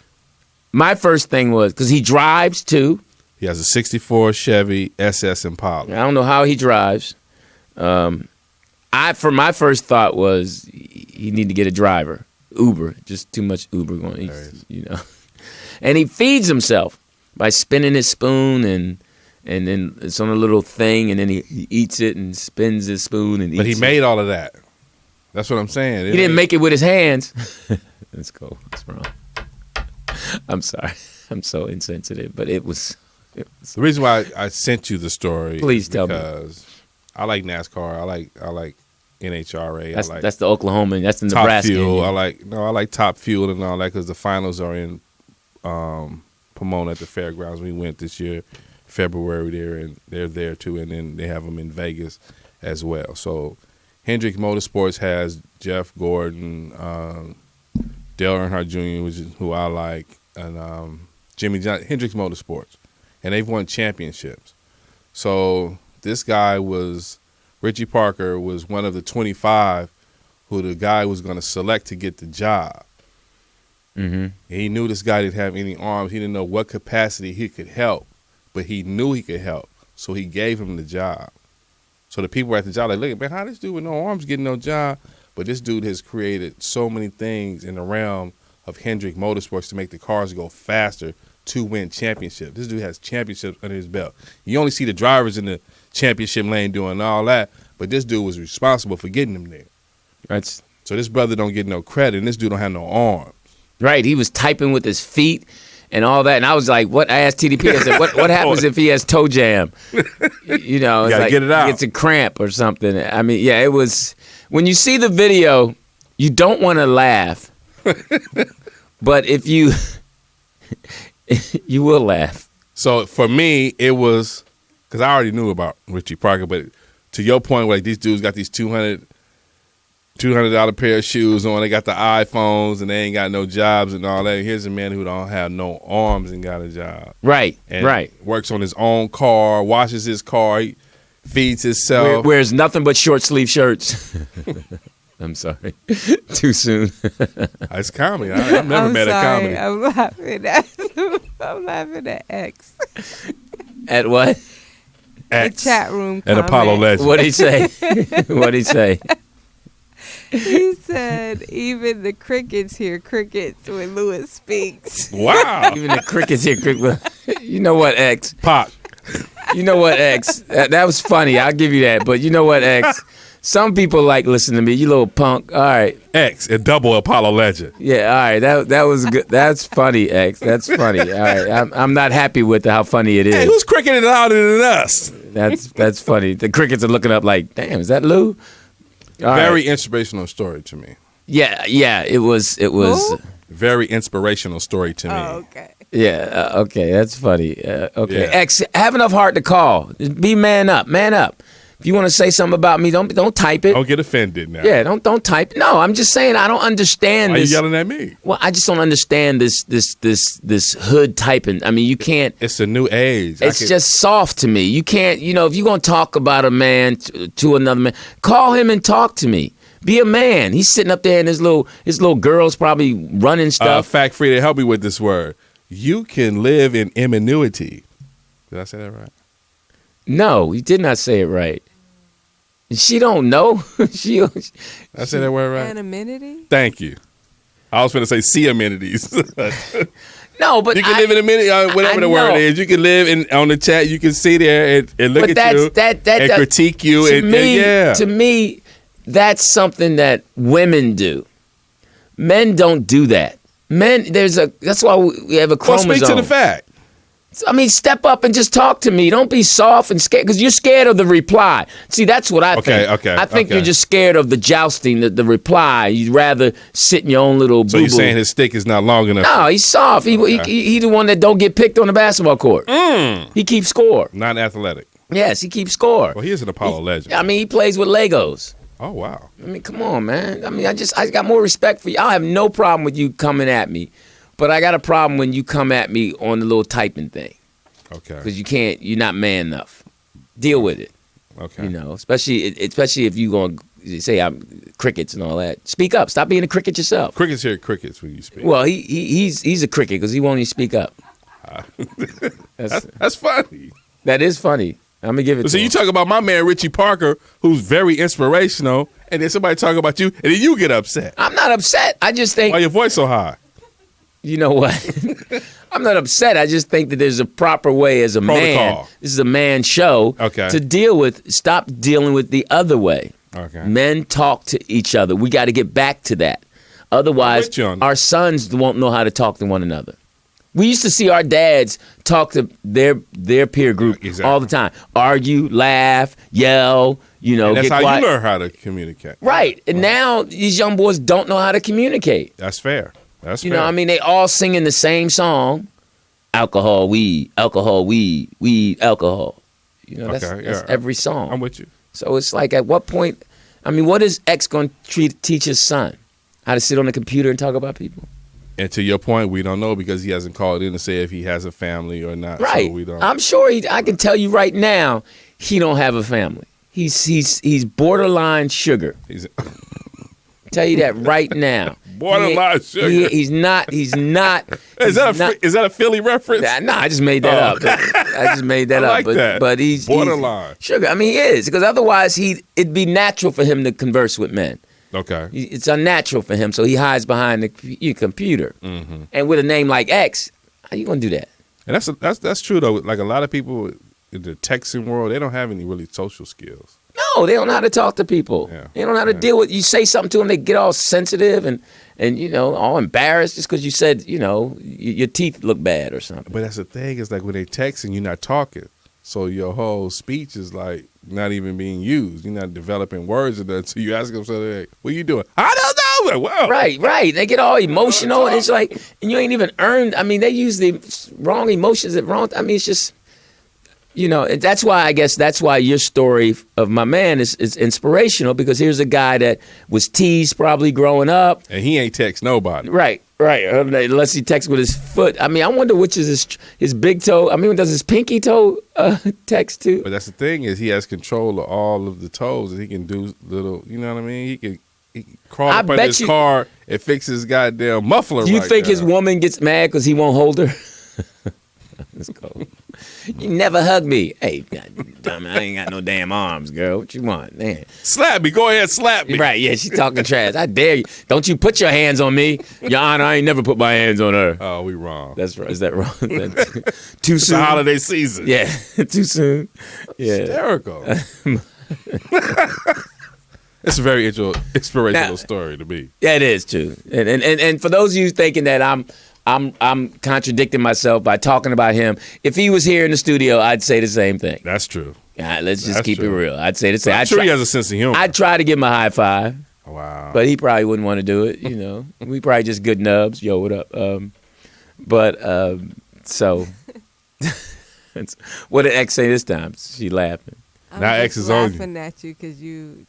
My first thing was, because he drives too. He has a 64 Chevy SS Impala. I don't know how he drives. My first thought was he need to get a driver. Uber. Just too much Uber going. And he feeds himself by spinning his spoon and then it's on a little thing and then he eats it and spins his spoon and eats it. But he made all of that. That's what I'm saying. He didn't make it with his hands. That's cool. That's wrong. I'm sorry. I'm so insensitive, but it was The reason why I sent you the story, Please tell me. because I like NASCAR. I like NHRA. That's the Oklahoma. That's the Top Nebraska. Fuel. I like Top Fuel and all that because the finals are in Pomona at the fairgrounds. We went this year, February there, and they're there too. And then they have them in Vegas as well. So Hendrick Motorsports has Jeff Gordon, Dale Earnhardt Jr., which is who I like, and Jimmy Johnson. Hendrick Motorsports, and they've won championships. So this guy Richie Parker was one of the 25 who the guy was going to select to get the job. Mm-hmm. He knew this guy didn't have any arms. He didn't know what capacity he could help, but he knew he could help, so he gave him the job. So the people at the job like, look, man, how this dude with no arms getting no job? But this dude has created so many things in the realm of Hendrick Motorsports to make the cars go faster to win championships. This dude has championships under his belt. You only see the drivers in the championship lane doing all that, but this dude was responsible for getting them there. So this brother don't get no credit, and this dude don't have no arms. Right, he was typing with his feet and all that, and I was like, "What?" I asked TDP. I said, "What happens if he has toe jam? You know, you gotta get it out. He gets a cramp or something." I mean, yeah, it was. When you see the video, you don't want to laugh, but if you, you will laugh. So for me, it was because I already knew about Richie Parker, but to your point, like these dudes got these $200 pair of shoes on. They got the iPhones and they ain't got no jobs and all that. Here's a man who don't have no arms and got a job. Right, and right. Works on his own car, washes his car, he feeds himself. Wears nothing but short sleeve shirts. I'm sorry. Too soon. It's comedy. I've never met a comedy. I'm laughing at X. At what? X. The chat room An comment. Apollo legend. What'd he say? What'd he say? He said, even the crickets hear crickets when Lewis speaks. Wow. Even the crickets here. You know what, X? Pop. You know what, X? That was funny. I'll give you that. But you know what, X? Some people like listening to me. You little punk. All right. X, a double Apollo legend. Yeah, all right. That was good. That's funny, X. That's funny. All right. I'm not happy with how funny it is. Hey, who's cricketing louder than us? That's funny. The crickets are looking up like, damn, is that Lou? All Very right. inspirational story to me. Yeah, it was. Who? Very inspirational story to me. Oh, okay. Yeah, okay, that's funny. Okay, Yeah. X, have enough heart to call. Just be man up. If you want to say something about me, don't type it. Don't get offended now. Yeah, don't type. No, I'm just saying I don't understand Why this. you yelling at me? Well, I just don't understand this hood typing. I mean, you can't. It's a new age. It's just soft to me. You can't. You know, if you're gonna talk about a man to another man, call him and talk to me. Be a man. He's sitting up there and his little girl's probably running stuff. Fact free to help me with this word. You can live in immunity. Did I say that right? No, you did not say it right. She don't know. I said that word right? Anonymity? Thank you. I was going to say see amenities. No, but you can live in amenities, whatever the word is. You can live on the chat. You can sit there and look at you and critique you. To me, that's something that women do. Men don't do that. Men, that's why we have a chromosome. Well, speak to the fact. I mean, step up and just talk to me. Don't be soft and scared because you're scared of the reply. See, that's what I think. I think you're just scared of the jousting, the reply. You'd rather sit in your own little boo-boo. So you're saying his stick is not long enough? No, he's soft. He's the one that don't get picked on the basketball court. He keeps score. Not athletic. Yes, he keeps score. Well, he is an Apollo legend. I mean, he plays with Legos. Oh, wow. I mean, come on, man. I mean, I got more respect for you. I have no problem with you coming at me, but I got a problem when you come at me on the little typing thing. Okay. Because you're not man enough. Deal with it. Okay. You know, especially if you going to say I'm crickets and all that. Speak up. Stop being a cricket yourself. Crickets hear crickets when you speak. Well, he's a cricket because he won't even speak up. That's funny. That is funny. I'm gonna give it. So to you him. talk about my man Richie Parker, who's very inspirational, and then somebody talk about you, and then you get upset. I'm not upset. I just think. Why your voice so high? You know what? I'm not upset. I just think that there's a proper way as a Protocol. man. This is a man show. Okay. To deal with. Stop dealing with the other way. Okay. Men talk to each other. We got to get back to that. Otherwise, our sons won't know how to talk to one another. We used to see our dads talk to their peer group all the time. Argue, laugh, yell, and that's get how quiet. you learn how to communicate. Right. And now these young boys don't know how to communicate. That's fair. That's You fair. know, I mean, they all singing the same song. Alcohol, weed, weed, alcohol. That's every song. I'm with you. So it's like, at what point, I mean, what is X going to teach his son? How to sit on the computer and talk about people? And to your point, we don't know because he hasn't called in to say if he has a family or not. Right. So we don't. I'm sure I can tell you right now, he don't have a family. He's borderline sugar. Tell you that right now. Borderline sugar. He's not. Is that a Philly reference? Nah, I just made that up. I just made that I up. like that. But he's borderline sugar. I mean, he is, because otherwise it'd be natural for him to converse with men. Okay. It's unnatural for him, so he hides behind the computer. Mm-hmm. And with a name like X, how you gonna do that? And that's true though. Like a lot of people in the texting world, they don't have any really social skills. No, they don't know how to talk to people. Yeah. They don't know how to deal with. You say something to them, they get all sensitive and all embarrassed just because you said your teeth look bad or something. But that's the thing, is like when they texting, you're not talking, so your whole speech is like not even being used. You're not developing words of that. So you ask them something like, "What are you doing?" I don't know. Wow. Right. They get all emotional, and it's like, and you ain't even earned. I mean, they use the wrong emotions at wrong. I mean, it's just. That's why your story of my man is inspirational, because here's a guy that was teased probably growing up. And he ain't text nobody. Right. Unless he texts with his foot. I mean, I wonder which is his big toe. I mean, does his pinky toe text too? But that's the thing, is he has control of all of the toes, and he can do little, you know what I mean? He can crawl up in his car and fix his goddamn muffler. Do you think his woman gets mad because he won't hold her? Let's go. You never hug me. Hey, dumb, I ain't got no damn arms, girl. What you want? Man. Slap me. Go ahead, slap me. Right, yeah, she's talking trash. I dare you. Don't you put your hands on me. Your Honor, I ain't never put my hands on her. Oh, we wrong. That's right. Is that wrong? Too soon? It's the holiday season. Yeah, too soon. Yeah. Hysterical. It's a very inspirational story to me. Yeah, it is, too. And for those of you thinking that I'm contradicting myself by talking about him. If he was here in the studio, I'd say the same thing. That's true. Let's just keep it real. I'd say the same. I'm sure he has a sense of humor. I'd try to give him a high five. Wow. But he probably wouldn't want to do it, We probably just good nubs. Yo, what up? So what did X say this time? She laughing. I'm now just X is on laughing at you because you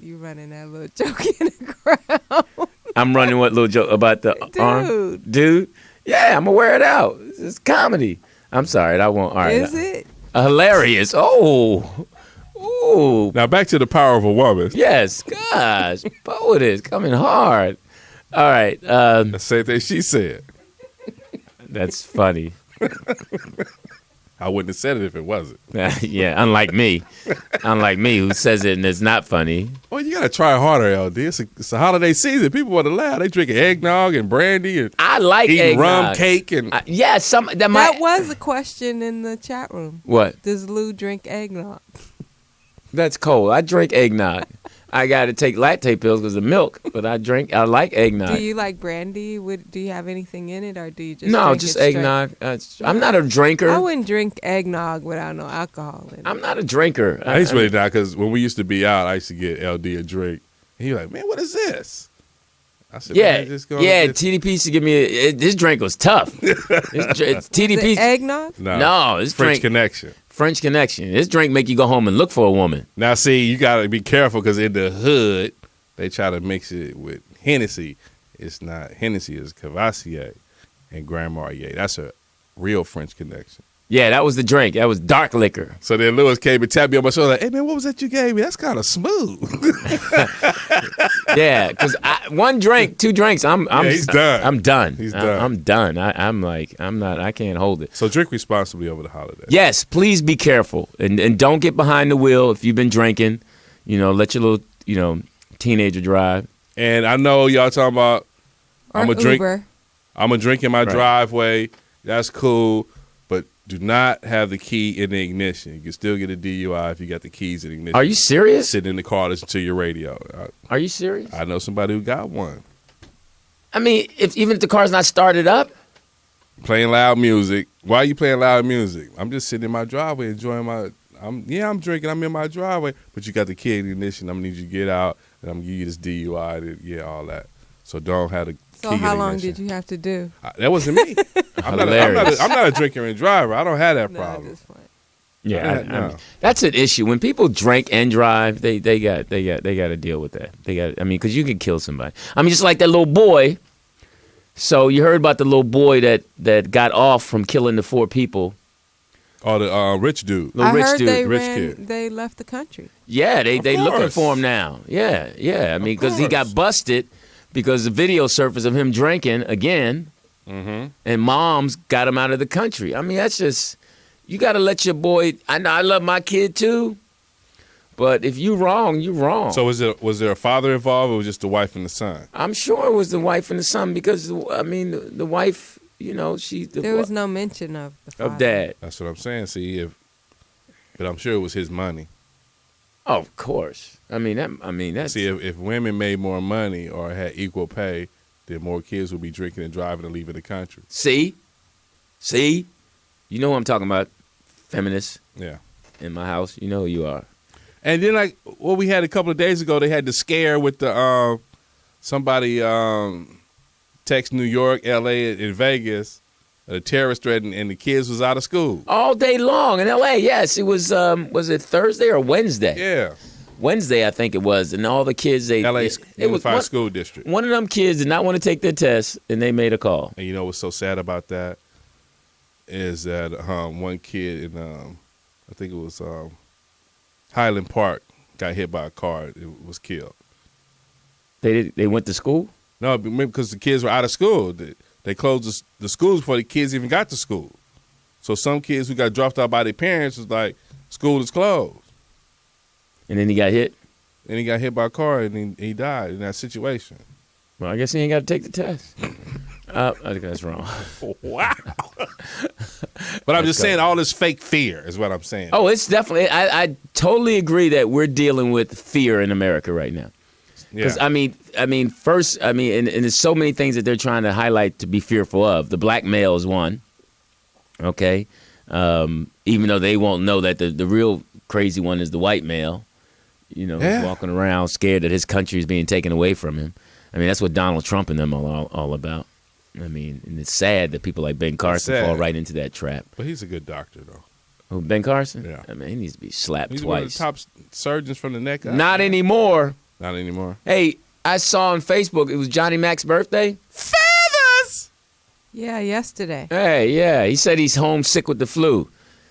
running that little joke in the crowd. I'm running what little joke about the arm? Dude? Yeah, I'm going to wear it out. It's comedy. I'm sorry. I won't. All right. Is it? Hilarious. Oh. Ooh. Now back to the power of a woman. Yes. Gosh. Poet is coming hard. All right. The same thing she said. That's funny. I wouldn't have said it if it wasn't. Yeah, unlike me. Who says it and it's not funny. Well, you got to try harder, LD. It's a holiday season. People want to laugh. They drinking eggnog and brandy and I like eating eggnog. rum cake. And that was a question in the chat room. What? Does Lou drink eggnog? That's cold. I drink eggnog. I got to take lactate pills because of milk, but I like eggnog. Do you like brandy? Do you have anything in it, or do you just No, drink just it eggnog. I'm not a drinker. I wouldn't drink eggnog without no alcohol in it. I'm not a drinker. I used to really not, because when we used to be out, I used to get LD a drink. And he was like, man, what is this? I said, yeah, man, TDP used to give me this drink was tough. TDP eggnog? No, this French drink, Connection. French Connection. This drink make you go home and look for a woman. Now, see, you got to be careful, because in the hood, they try to mix it with Hennessy. It's not Hennessy, it's Cavassier and Grand Marnier. That's a real French Connection. Yeah, that was the drink. That was dark liquor. So then Lewis came and tapped me on my shoulder like, hey, man, what was that you gave me? That's kind of smooth. Yeah, because one drink, two drinks, he's done. I'm done. He's done. I'm done. I can't hold it. So drink responsibly over the holidays. Yes, please be careful. And don't get behind the wheel if you've been drinking. Let your little, teenager drive. And I know y'all talking about I'm a drink in my driveway. That's cool. But do not have the key in the ignition. You can still get a DUI if you got the keys in the ignition. Are you serious? Sitting in the car, listen to your radio. Are you serious? I know somebody who got one. I mean, even if the car's not started up? playing loud music. Why are you playing loud music? I'm just sitting in my driveway enjoying I'm drinking. I'm in my driveway, but you got the key ignition. I'm gonna need you to get out, and I'm gonna give you this DUI. All that. So don't have the. So how long did you have to do? That wasn't me. I'm not a drinker and driver. I don't have that problem. At this point. Yeah, I mean, that's an issue. When people drink and drive, they got to deal with that. Because you could kill somebody. I mean, just like that little boy. So you heard about the little boy that got off from killing the 4 people. Oh, the rich dude. I Rich heard dude, rich kid. They left the country. Yeah, they looking for him now. Yeah. I mean, because he got busted because the video surfaced of him drinking again, and moms got him out of the country. I mean, that's just. You got to let your boy. I know I love my kid too, but if you wrong, you wrong. So was there a father involved, or was it just the wife and the son? I'm sure it was the wife and the son because I mean the wife, there was no mention of the father. Of dad. That's what I'm saying. See, but I'm sure it was his money. Oh, of course. I mean that's. See, if women made more money or had equal pay, then more kids would be drinking and driving and leaving the country. See, you know what I'm talking about. Feminists, in my house, you know who you are. And then, like what we had a couple of days ago, they had the scare with the somebody text New York, L.A., and Vegas, a terrorist threat, and the kids was out of school all day long in L.A. Yes, it was. Was it Thursday or Wednesday? Yeah, Wednesday, I think it was, and all the kids L.A. Unified School District. One of them kids did not want to take their test, and they made a call. And you know what's so sad about that? Is that one kid in I think it was Highland Park got hit by a car. It was killed. They went to school? No, because the kids were out of school. They closed the schools before the kids even got to school. So some kids who got dropped out by their parents was like, school is closed. And then he got hit? And he got hit by a car and he died in that situation. Well, I guess he ain't got to take the test. I think that's wrong. Wow. But I'm just saying all this fake fear is what I'm saying. Oh, it's definitely, I totally agree that we're dealing with fear in America right now. Because, first, and there's so many things that they're trying to highlight to be fearful of. The black male is one, okay? Even though they won't know that the real crazy one is the white male, who's walking around scared that his country is being taken away from him. I mean, that's what Donald Trump and them are all about. I mean, and it's sad that people like Ben Carson fall right into that trap. But he's a good doctor, though. Who, Ben Carson? Yeah. I mean, he needs to be slapped he's twice. He's one of the top surgeons from the neck up. Not anymore. Not anymore. Hey, I saw on Facebook, it was Johnny Mac's birthday. Feathers! Yeah, yesterday. Hey, yeah. He said he's homesick with the flu.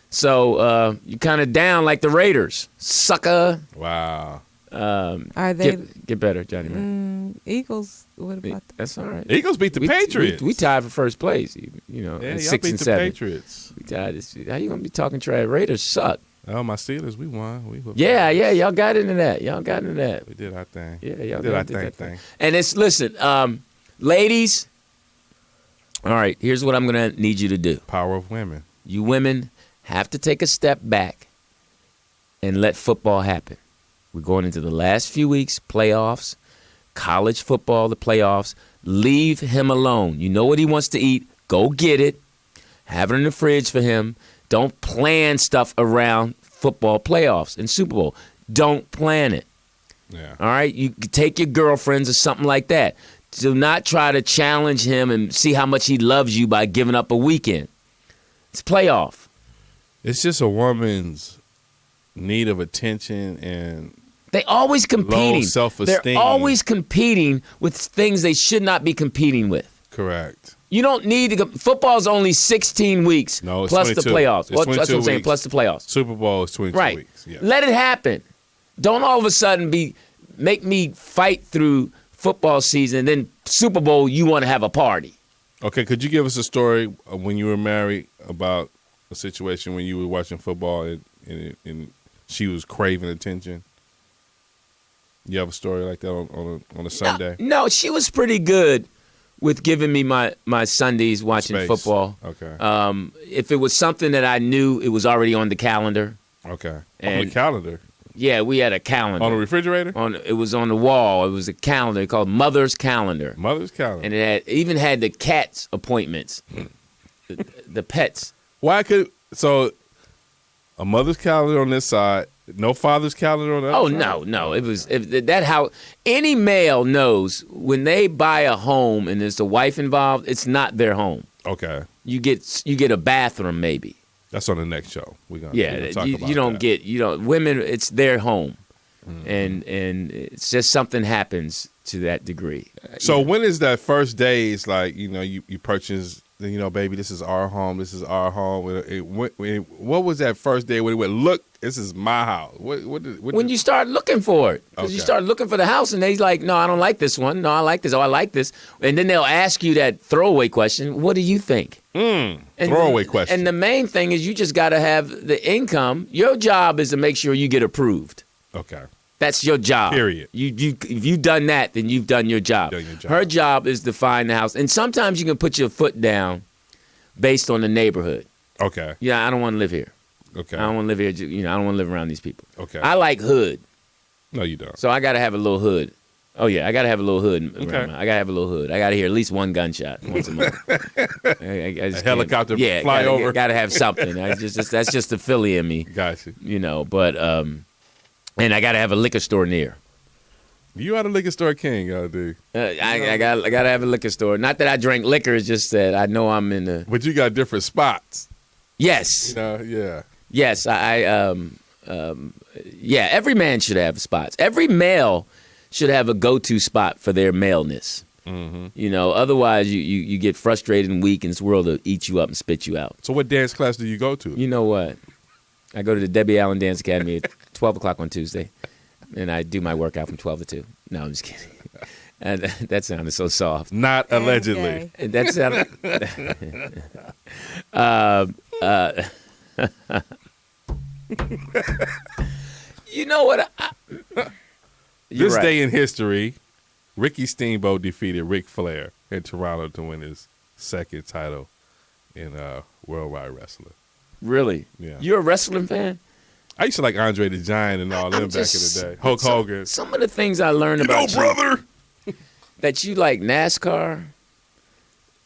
So you're kind of down like the Raiders. Sucker. Wow. Are they get better, Johnny Mac? Eagles? What about that? That's all right. Eagles beat the Patriots. We tied for first place. Yeah, 6 beat and the 7. Patriots. We tied. How you gonna be talking trash? Raiders suck. Oh, my Steelers, we won. Yeah, y'all got into that. We did our thing. Yeah, y'all did our thing. And listen, ladies. All right, here's what I'm gonna need you to do. Power of women. You women have to take a step back and let football happen. We're going into the last few weeks, playoffs, college football, the playoffs. Leave him alone. You know what he wants to eat. Go get it. Have it in the fridge for him. Don't plan stuff around football playoffs and Super Bowl. Don't plan it. Yeah. All right? You take your girlfriends or something like that. Do not try to challenge him and see how much he loves you by giving up a weekend. It's playoff. It's just a woman's need of attention and they always competing. Low self-esteem. They're always competing with things they should not be competing with. Correct. You don't need to. Football's only 16 weeks. No, it's plus 22. the playoffs. It's That's what I'm saying. Plus the playoffs. Super Bowl is 22 right. weeks. Yeah. Let it happen. Don't all of a sudden make me fight through football season. Then Super Bowl, you want to have a party. Okay, could you give us a story when you were married about a situation when you were watching football and she was craving attention? You have a story like that on a Sunday? No, she was pretty good with giving me my Sundays watching football. Okay. If it was something that I knew, it was already on the calendar. Okay. And on the calendar? Yeah, we had a calendar. On the refrigerator? It was on the wall. It was a calendar called Mother's Calendar. Mother's Calendar. And it even had the cats' appointments. the pets. Why could so a mother's calendar on this side, no father's calendar on the other Oh side? no! It was that how any male knows when they buy a home and there's a wife involved. It's not their home. Okay, You get a bathroom maybe. that's on the next show. We're gonna talk you, about you don't that. get women. It's their home, and it's just something happens to that degree. So when is that first day? It's like you purchase. Baby, this is our home. This is our home. What was that first day when it went? Look, this is my house. When you start looking for it, because you Okay. start looking for the house, and they's like, "No, I don't like this one. No, I like this. Oh, I like this." And then they'll ask you that throwaway question: "What do you think?" And throwaway question. And the main thing is you just got to have the income. Your job is to make sure you get approved. Okay. That's your job. Period. If you've done that, then you've done your job. Done your job. Her job is to find the house, and sometimes you can put your foot down based on the neighborhood. Okay. Yeah, I don't want to live here. Okay. I don't want to live here. I don't want to live around these people. Okay. I like hood, No, you don't. so I got to have a little hood. Oh yeah, I got to have a little hood. Okay. I got to have a little hood. I got to hear at least one gunshot once a month. I just A helicopter can't- fly over. Got to have something. That's just the Philly in me, Gotcha. But and I got to have a liquor store near. You are the liquor store king, dude. I got to have a liquor store. Not that I drink liquor, it's just that I know I'm in the. But you got different spots. Yes, Yeah. yes. Yeah. Every man should have spots. Every male should have a go-to spot for their maleness. Mm-hmm. Otherwise you get frustrated and weak, and this world will eat you up and spit you out. So what dance class do you go to? You know what? I go to the Debbie Allen Dance Academy at 12 o'clock on Tuesday, and I do my workout from 12 to 2. No, I'm just kidding. And that sounded so soft. Not And allegedly. gay. That sounded. You know what? You're This right. day in history, Ricky Steamboat defeated Ric Flair in Toronto to win his second title in Worldwide Wrestling. Really? Yeah. You're a wrestling fan? I used to like Andre the Giant and all them back in the day. Hulk Hogan. Some of the things I learned about you, brother. that you like NASCAR,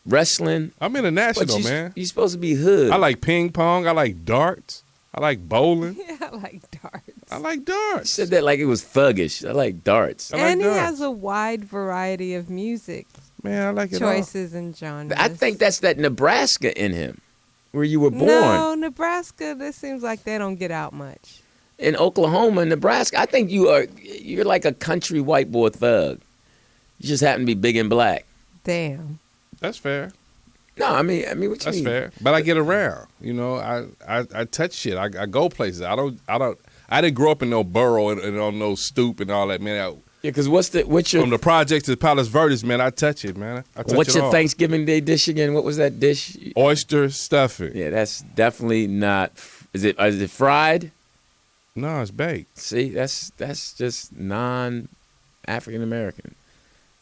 wrestling. I'm But international, man. you're supposed to be hood. I like ping pong. I like darts. I like bowling. Yeah, I like darts. I like You darts. said that like it was thuggish. I like darts. I like And he darts. has a wide variety of music Man, I like it all. choices and genres. I think that's that Nebraska in him, where you were born. No, Nebraska, this seems like they don't get out much. In Oklahoma, Nebraska, I think you're like a country white boy thug. You just happen to be big and black. Damn. That's fair. No, I mean, what you That's mean? fair. But I get around. I touch shit. I go places. I didn't grow up in no borough and on no stoop and all that, man. Yeah, because what's your From the projects to Palos Verdes, man, I touch it, man. I touch what's it your all. Thanksgiving Day dish again? What was that dish? Oyster stuffing. Yeah, that's definitely not. Is it fried? No, it's baked. See, that's just non-African American.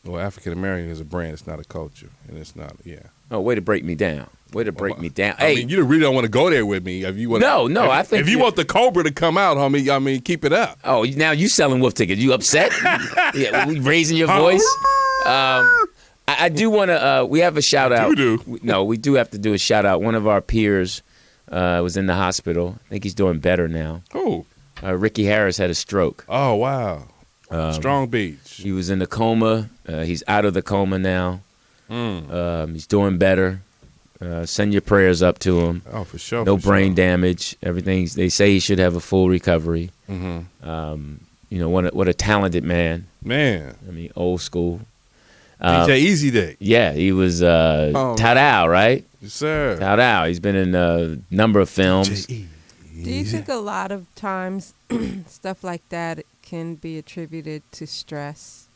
Well, African American is a brand. It's not a culture, and it's not. Yeah. Oh, way to break me down. Way to break me down. I Hey, mean, you really don't want to go there with me. If you want. No, I If, think if you want the Cobra to come out, homie, I mean, keep it up. oh, now you selling wolf tickets. You upset? Yeah, we raising your voice. I do want to. We have a shout out. You do. No, we do have to do a shout out. One of our peers was in the hospital. I think he's doing better now. Oh. Ricky Harris had a stroke. Oh wow. Strong Beach. He was in a coma. He's out of the coma now. He's doing better. Send your prayers up to him. Oh, for sure. No for brain sure. damage. Everything. They say he should have a full recovery. What a talented man. Man. I mean, old school. DJ Easy Day. Yeah, he was Tadao, right? Yes, sir. Tadao. He's been in a number of films. Do you think a lot of times stuff like that can be attributed to stress?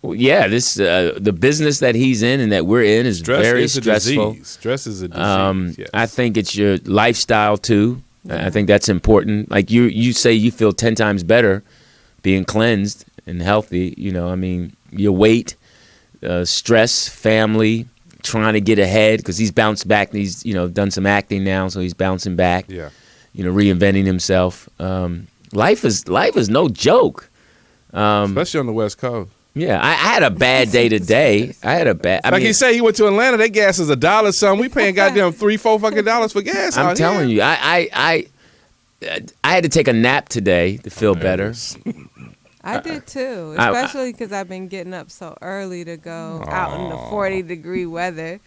Well, yeah, this the business that he's in and that we're in is Stress very is a stressful. disease. Stress is a disease. Yes. I think it's your lifestyle too. I think that's important. Like you say, you feel 10 times better being cleansed and healthy. I mean, your weight, stress, family, trying to get ahead because he's bounced back. And he's done some acting now, so he's bouncing back. Yeah. Reinventing himself. Life is no joke. Especially on the West Coast. Yeah, I had a bad day today. I had a bad. I Like mean, he said, he went to Atlanta. That gas is $1 something. We paying goddamn $3-4 fucking dollars for gas. I'm out telling here. you, I had to take a nap today to feel better. I did too, especially because I've been getting up so early to go out in the 40-degree weather.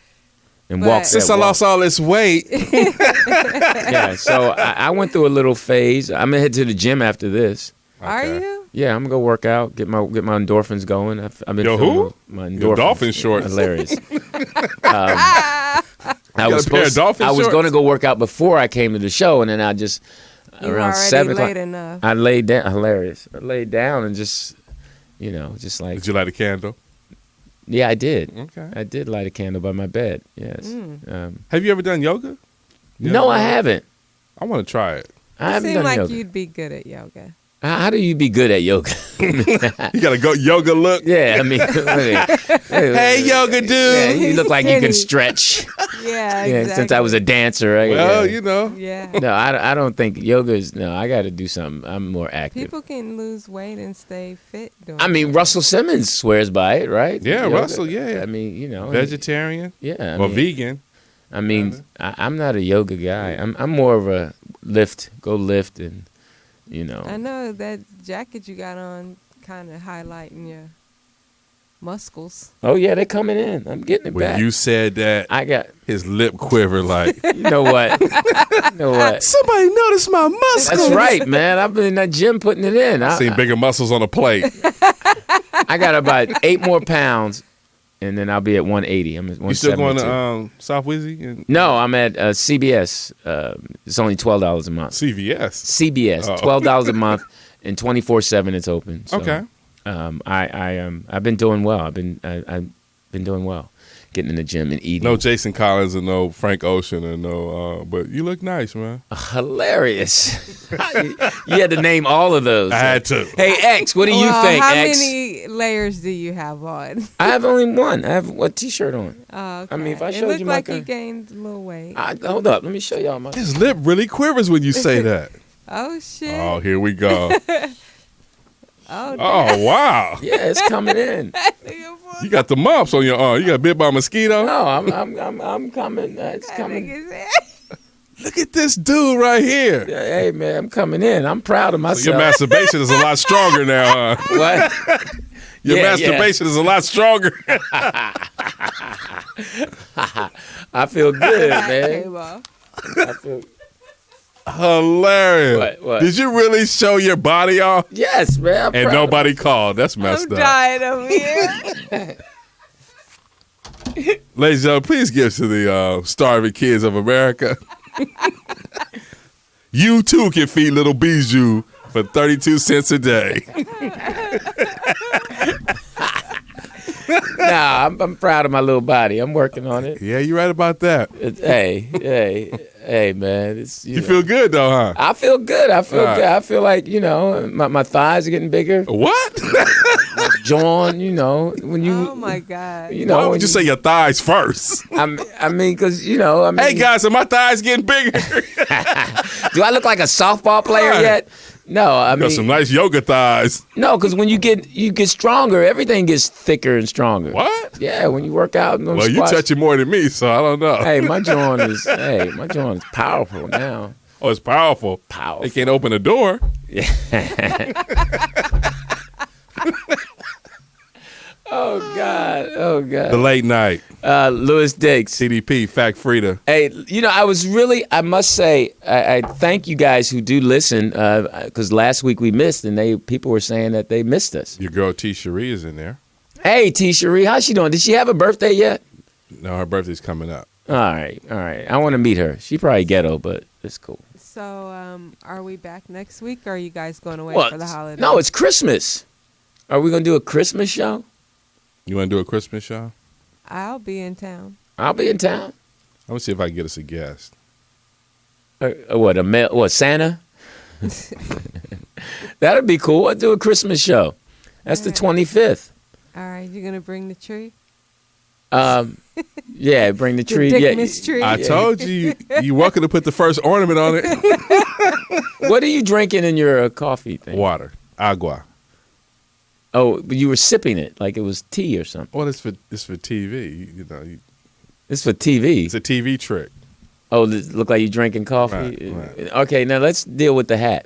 And But- walk. Since I lost all this weight, Yeah, so I went through a little phase. I'm gonna head to the gym after this. Are Okay. you? Yeah, I'm gonna go work out, get my endorphins going. I've been Yo, feeling who? my endorphins. Your dolphin shorts. Hilarious. got a pair of dolphin I was shorts? going to go work out before I came to the show, and then I just You around already 7 late o'clock. enough. I laid down. Hilarious. I laid down and just, just like. did you light a candle? Yeah, I did. Okay. I did light a candle by my bed. Yes. Mm. Have you ever done yoga? No, I haven't. I want to try it. I You haven't seem done like yoga. you'd be good at yoga. How do you be good at yoga? You got to go yoga look. Yeah, I mean, Hey, yoga dude. Yeah, you look like you can Skinny. stretch. Yeah, Yeah, exactly. since I was a dancer. Well, yeah. Yeah. No, I don't think yoga is. No, I got to do something. I'm more active. People can lose weight and stay fit doing I mean, yoga. Russell Simmons swears by it, right? Yeah, Yoga. Russell, yeah. I mean, Vegetarian Yeah. or vegan. I mean, I'm not a yoga guy. I'm more of a go lift, and I know that jacket you got on kind of highlighting your muscles. Oh yeah, they're coming in. I'm getting it When back. you said that, I got. his lip quivered like, You know what? somebody noticed my muscles. That's right, man. I've been in that gym putting it in. I seen bigger muscles on a plate. I got about 8 more pounds, and then I'll be at 180. I'm at 172. You still going to South Wizzy and No, I'm at CBS. It's only $12 a month. CVS? CBS, Oh. $12 a month, and 24/7 it's open. So, Okay. I've been doing well. I've been doing well, getting in the gym and eating. No Jason Collins and no Frank Ocean and no, but you look nice, man. Hilarious. You had to name all of those. I had to. Hey X, what do you Well, think? how X? many layers do you have on? I have only one. I have a T-shirt on. Oh, okay. I mean, if I it showed looked you my like gun- you gained a little weight. Hold up, let me show y'all my. His lip really quivers when you say that. Oh shit! Oh, here we go. Oh, Oh, wow. Yeah, it's coming in. You got the mumps on your arm. You got bit by a mosquito. No, I'm coming. It's coming. Look at this dude right here. Hey man, I'm coming in. I'm proud of So myself. your masturbation is a lot stronger now, huh? What? Your Yeah, masturbation is a lot stronger. I feel good, Okay, man. well, I feel. Hilarious. What? Did you really show your body off? Yes, man. I'm And proud. nobody called. That's messed I'm up. dying over here. Ladies and gentlemen, please give to the starving kids of America. You too can feed little Bijou for 32 cents a day. Nah, I'm proud of my little body. I'm working on it. Yeah, you're right about that. Hey, man. It's You feel good though, huh? I feel good. I feel Right. good. I feel like my thighs are getting bigger. What? John, when you Oh my god! know Why when would you say your thighs first? I mean, because Hey guys, are my thighs getting bigger? do I look like a softball player Right. yet? No, I Got some mean, nice yoga thighs. no, because when you get stronger, everything gets thicker and stronger. What? Yeah, when you work out. Well, you touching more than me, so I don't know. Hey, my joint is powerful now. Oh, it's powerful. Powerful. They can't open the door. Oh God. The late night. Lewis DIX. TDP, Fact Frida. Hey, I must say, I thank you guys who do listen, because last week we missed, and people were saying that they missed us. Your girl T. Cherie is in there. Hey, T. Cherie, how's she doing? Did she have a birthday yet? No, her birthday's coming up. All right. I want to meet her. She probably ghetto, but it's cool. So, are we back next week, or are you guys going away Well, for the holiday? no, it's Christmas. Are we going to do a Christmas show? You want to do a Christmas show? I'll be in town. I'll be in town. I'm going to see if I can get us a guest. What, Santa? That'd be cool. I'll do a Christmas show. That's the 25th. All right, you gonna bring the tree? Yeah, bring the tree. The Yeah. Dickmas tree. I told you, you're welcome to put the first ornament on it. What are you drinking in your coffee thing? Water. Agua. Oh, but you were sipping it like it was tea or something. Well, it's for TV. It's for TV. It's a TV trick. Oh, does it look like you drinking coffee? Right. Okay, now let's deal with the hat.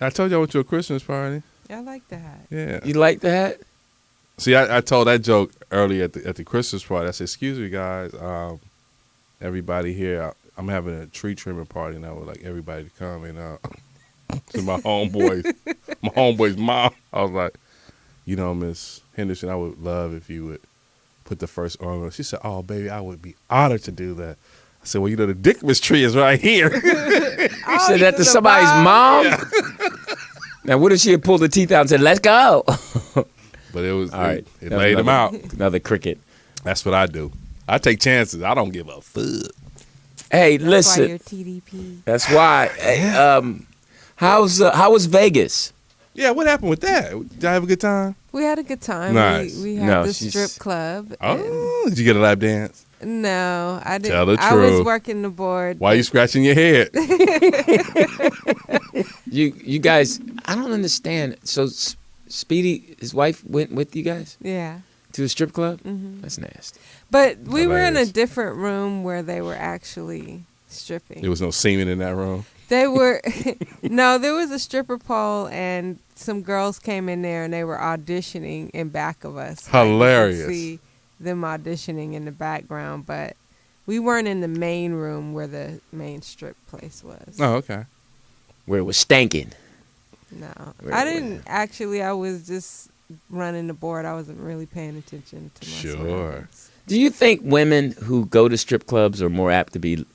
I told you I went to a Christmas party. I like that. Yeah. You like the hat? See, I told that joke earlier at the Christmas party. I said, "Excuse me, guys. Everybody here, I'm having a tree trimming party, and I would like everybody to come." And to my homeboy's mom, I was like, Miss Henderson, I would love if you would put the first arm on. She said, "Oh, baby, I would be honored to do that." I said, "Well, the Dickmas tree is right here." You said that to somebody's mom? Yeah. Now, what if she had pulled the teeth out and said, "Let's go"? But it was, all right. It laid him out. Another cricket. That's what I do. I take chances. I don't give a fuck. Hey, That's listen. why you're TDP. That's why. Hey, how was Vegas? Yeah, what happened with that? Did I have a good time? We had a good time. Nice. We had the strip club. Oh, did you get a lap dance? No, I didn't. Tell the I was truth. working the board. Why are you scratching your head? You guys, I don't understand. So Speedy, his wife, went with you guys Yeah. to a strip club? Mm-hmm. That's nasty. But we were in a Hilarious. different room where they were actually stripping. There was no semen in that room. They were no, there was a stripper pole and some girls came in there and they were auditioning in back of us. Hilarious. You could see them auditioning in the background, but we weren't in the main room where the main strip place was. Oh, okay. Where it was stanking. No. Where- I didn't actually. I was just running the board. I wasn't really paying attention to my Sure. surroundings. Do you think women who go to strip clubs are more apt to be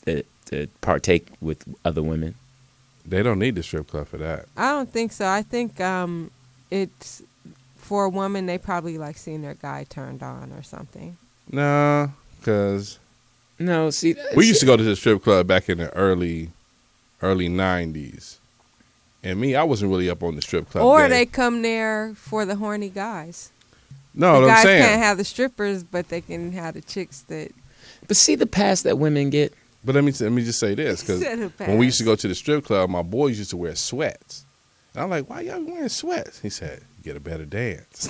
to partake with other women? They don't need the strip club for that. I don't think so. I think it's for a woman. They probably like seeing their guy turned on or something. No, because No, see, we used to go to the strip club back in the early 90s. And me, I wasn't really up on the strip club. Or game. they come there for the horny guys. No, The what I'm guys saying. can't have the strippers, but they can have the chicks that. But see the pass that women get. But let me just say this, because Set a when we used to pass. go to the strip club, my boys used to wear sweats. And I'm like, "Why y'all wearing sweats?" He said, "You get a better dance."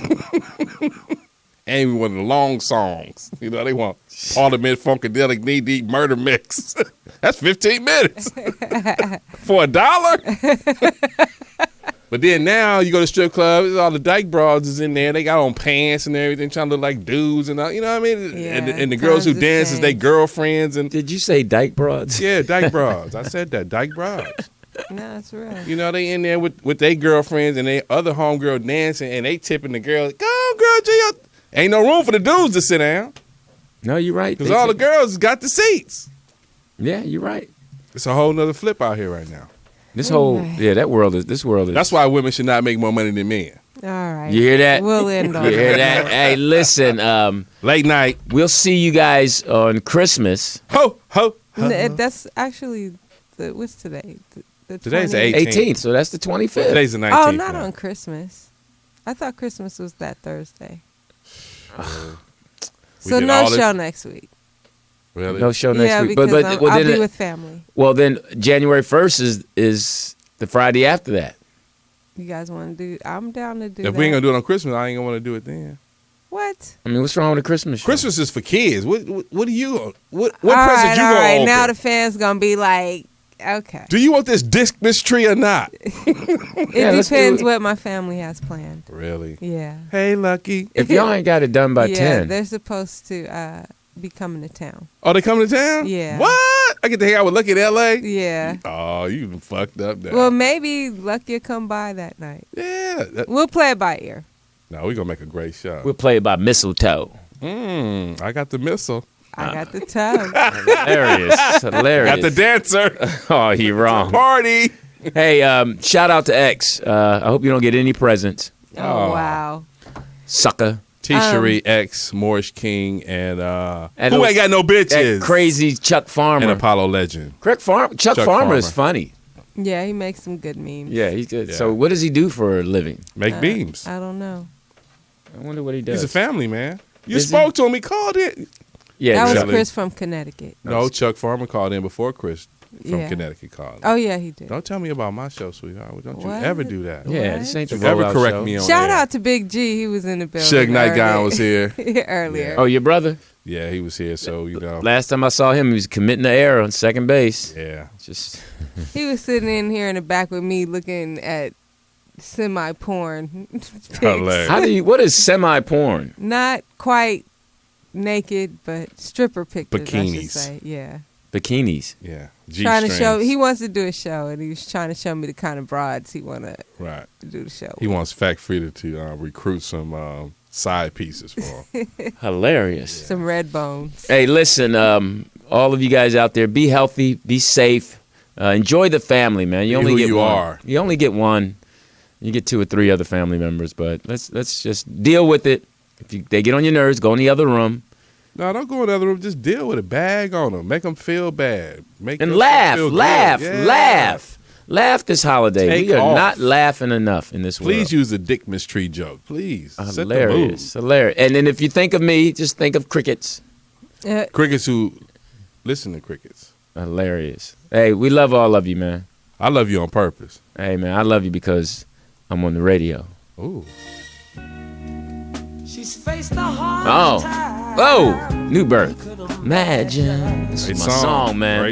And we want the long songs. They want Parliament Funkadelic Knee Deep Murder Mix. That's 15 minutes for $1. But then now you go to strip club, all the dyke broads is in there. They got on pants and everything, trying to look like dudes and all, you know what I mean? Yeah, and the girls who times have dance is they changed. girlfriends and Did you say dyke broads? yeah, dyke broads. I said that, dyke broads. No, it's real. They in there with their girlfriends and they other homegirl dancing and they tipping the girl. Go on, girl, G. Ain't no room for the dudes to sit down No, you're right. because all the girls got the seats. Yeah, you're right. It's a whole nother flip out here right now. This whole this world is. That's why women should not make more money than men. All right. You hear that? We'll end on You hear that? Hey, listen. Late night. We'll see you guys on Christmas. Ho, ho. That's actually what's today? The Today's the 20th? 18th, so that's the 25th. Today's the 19th. Oh, not now. on Christmas. I thought Christmas was that Thursday. We So did no all this- show next week. Really? No show next Yeah, week. because I'll then, be with family. well, then January 1st is the Friday after that. You guys want to do? I'm down to do. If that. we ain't gonna do it on Christmas, I ain't gonna want to do it then. What? I mean, what's wrong with a Christmas show? Christmas is for kids. What do you? What All right, present you all gonna right. open? Now the fans gonna be like, okay. Do you want this Dickmas tree or not? It Yeah, let's do depends it. what my family has planned. Really? Yeah. Hey, Lucky. If y'all ain't got it done by yeah, 10, they're supposed to be coming to town. Oh, they coming to town? Yeah. What? I get to hang out with Lucky in L.A. Yeah. Oh, you done fucked up now. Well, maybe Lucky will come by that night. yeah. We'll play it by ear. No, we gonna make a great show. we'll play it by mistletoe. I got the missile. I got the tub. Hilarious. Hilarious. Got the dancer. Oh, he wrong. Party. Hey, shout out to X. I hope you don't get any presents. Oh, wow. Sucker. T-Cherie, X, Moorish King, and And who ain't got no bitches? That crazy Chuck Farmer. And Apollo Legend. Chuck Chuck Farmer is Farmer. funny. Yeah, he makes some good memes. Yeah, he's good. Yeah. So what does he do for a living? Make beams. I don't know. I wonder what he does. He's a family man. You Is he? spoke to him. He called in. Yeah, That was really. Chris from Connecticut. No, Chuck Farmer called in before Chris. from Yeah. Connecticut called. Oh yeah, he did. Don't tell me about my show, sweetheart. Don't you What? ever do that. Yeah, What? this ain't the Don't ever rollout correct show. me on Shout air. out to Big G. He was in the building. Suge Knight guy earlier. was here. earlier. Oh, your brother? Yeah, he was here. So Last time I saw him, he was committing an error on second base. Yeah. Just He was sitting in here in the back with me looking at semi-porn pics. Hilarious. what is semi-porn? Not quite naked, but stripper pictures, I should Bikinis. say. Yeah. Bikinis. Yeah. Trying to show, G-strings. he wants to do a show, and he was trying to show me the kind of broads he want to Right. do the show He with. wants Fact Frida to recruit some side pieces for him. Hilarious. Some red bones. Hey, listen, all of you guys out there, be healthy, be safe, enjoy the family, man. You Be only who get you one. are. You only get one. You get 2 or 3 other family members, but let's just deal with it. If they get on your nerves, go in the other room No, don't go in the other room. Just deal with it. Bag on them. Make them feel bad. Make and yourself laugh, feel good. laugh, Yeah. laugh. Laugh this holiday. Take We are off. not laughing enough in this world. Please use the Dick Miss Tree joke. Please. Set the mood. Hilarious, hilarious. And then if you think of me, just think of crickets. Crickets who listen to crickets. Hilarious. Hey, we love all of you, man. I love you on purpose. Hey, man, I love you because I'm on the radio. Ooh. She's faced a hard time. Oh, new birth. Imagine. This is Great my song, man. Great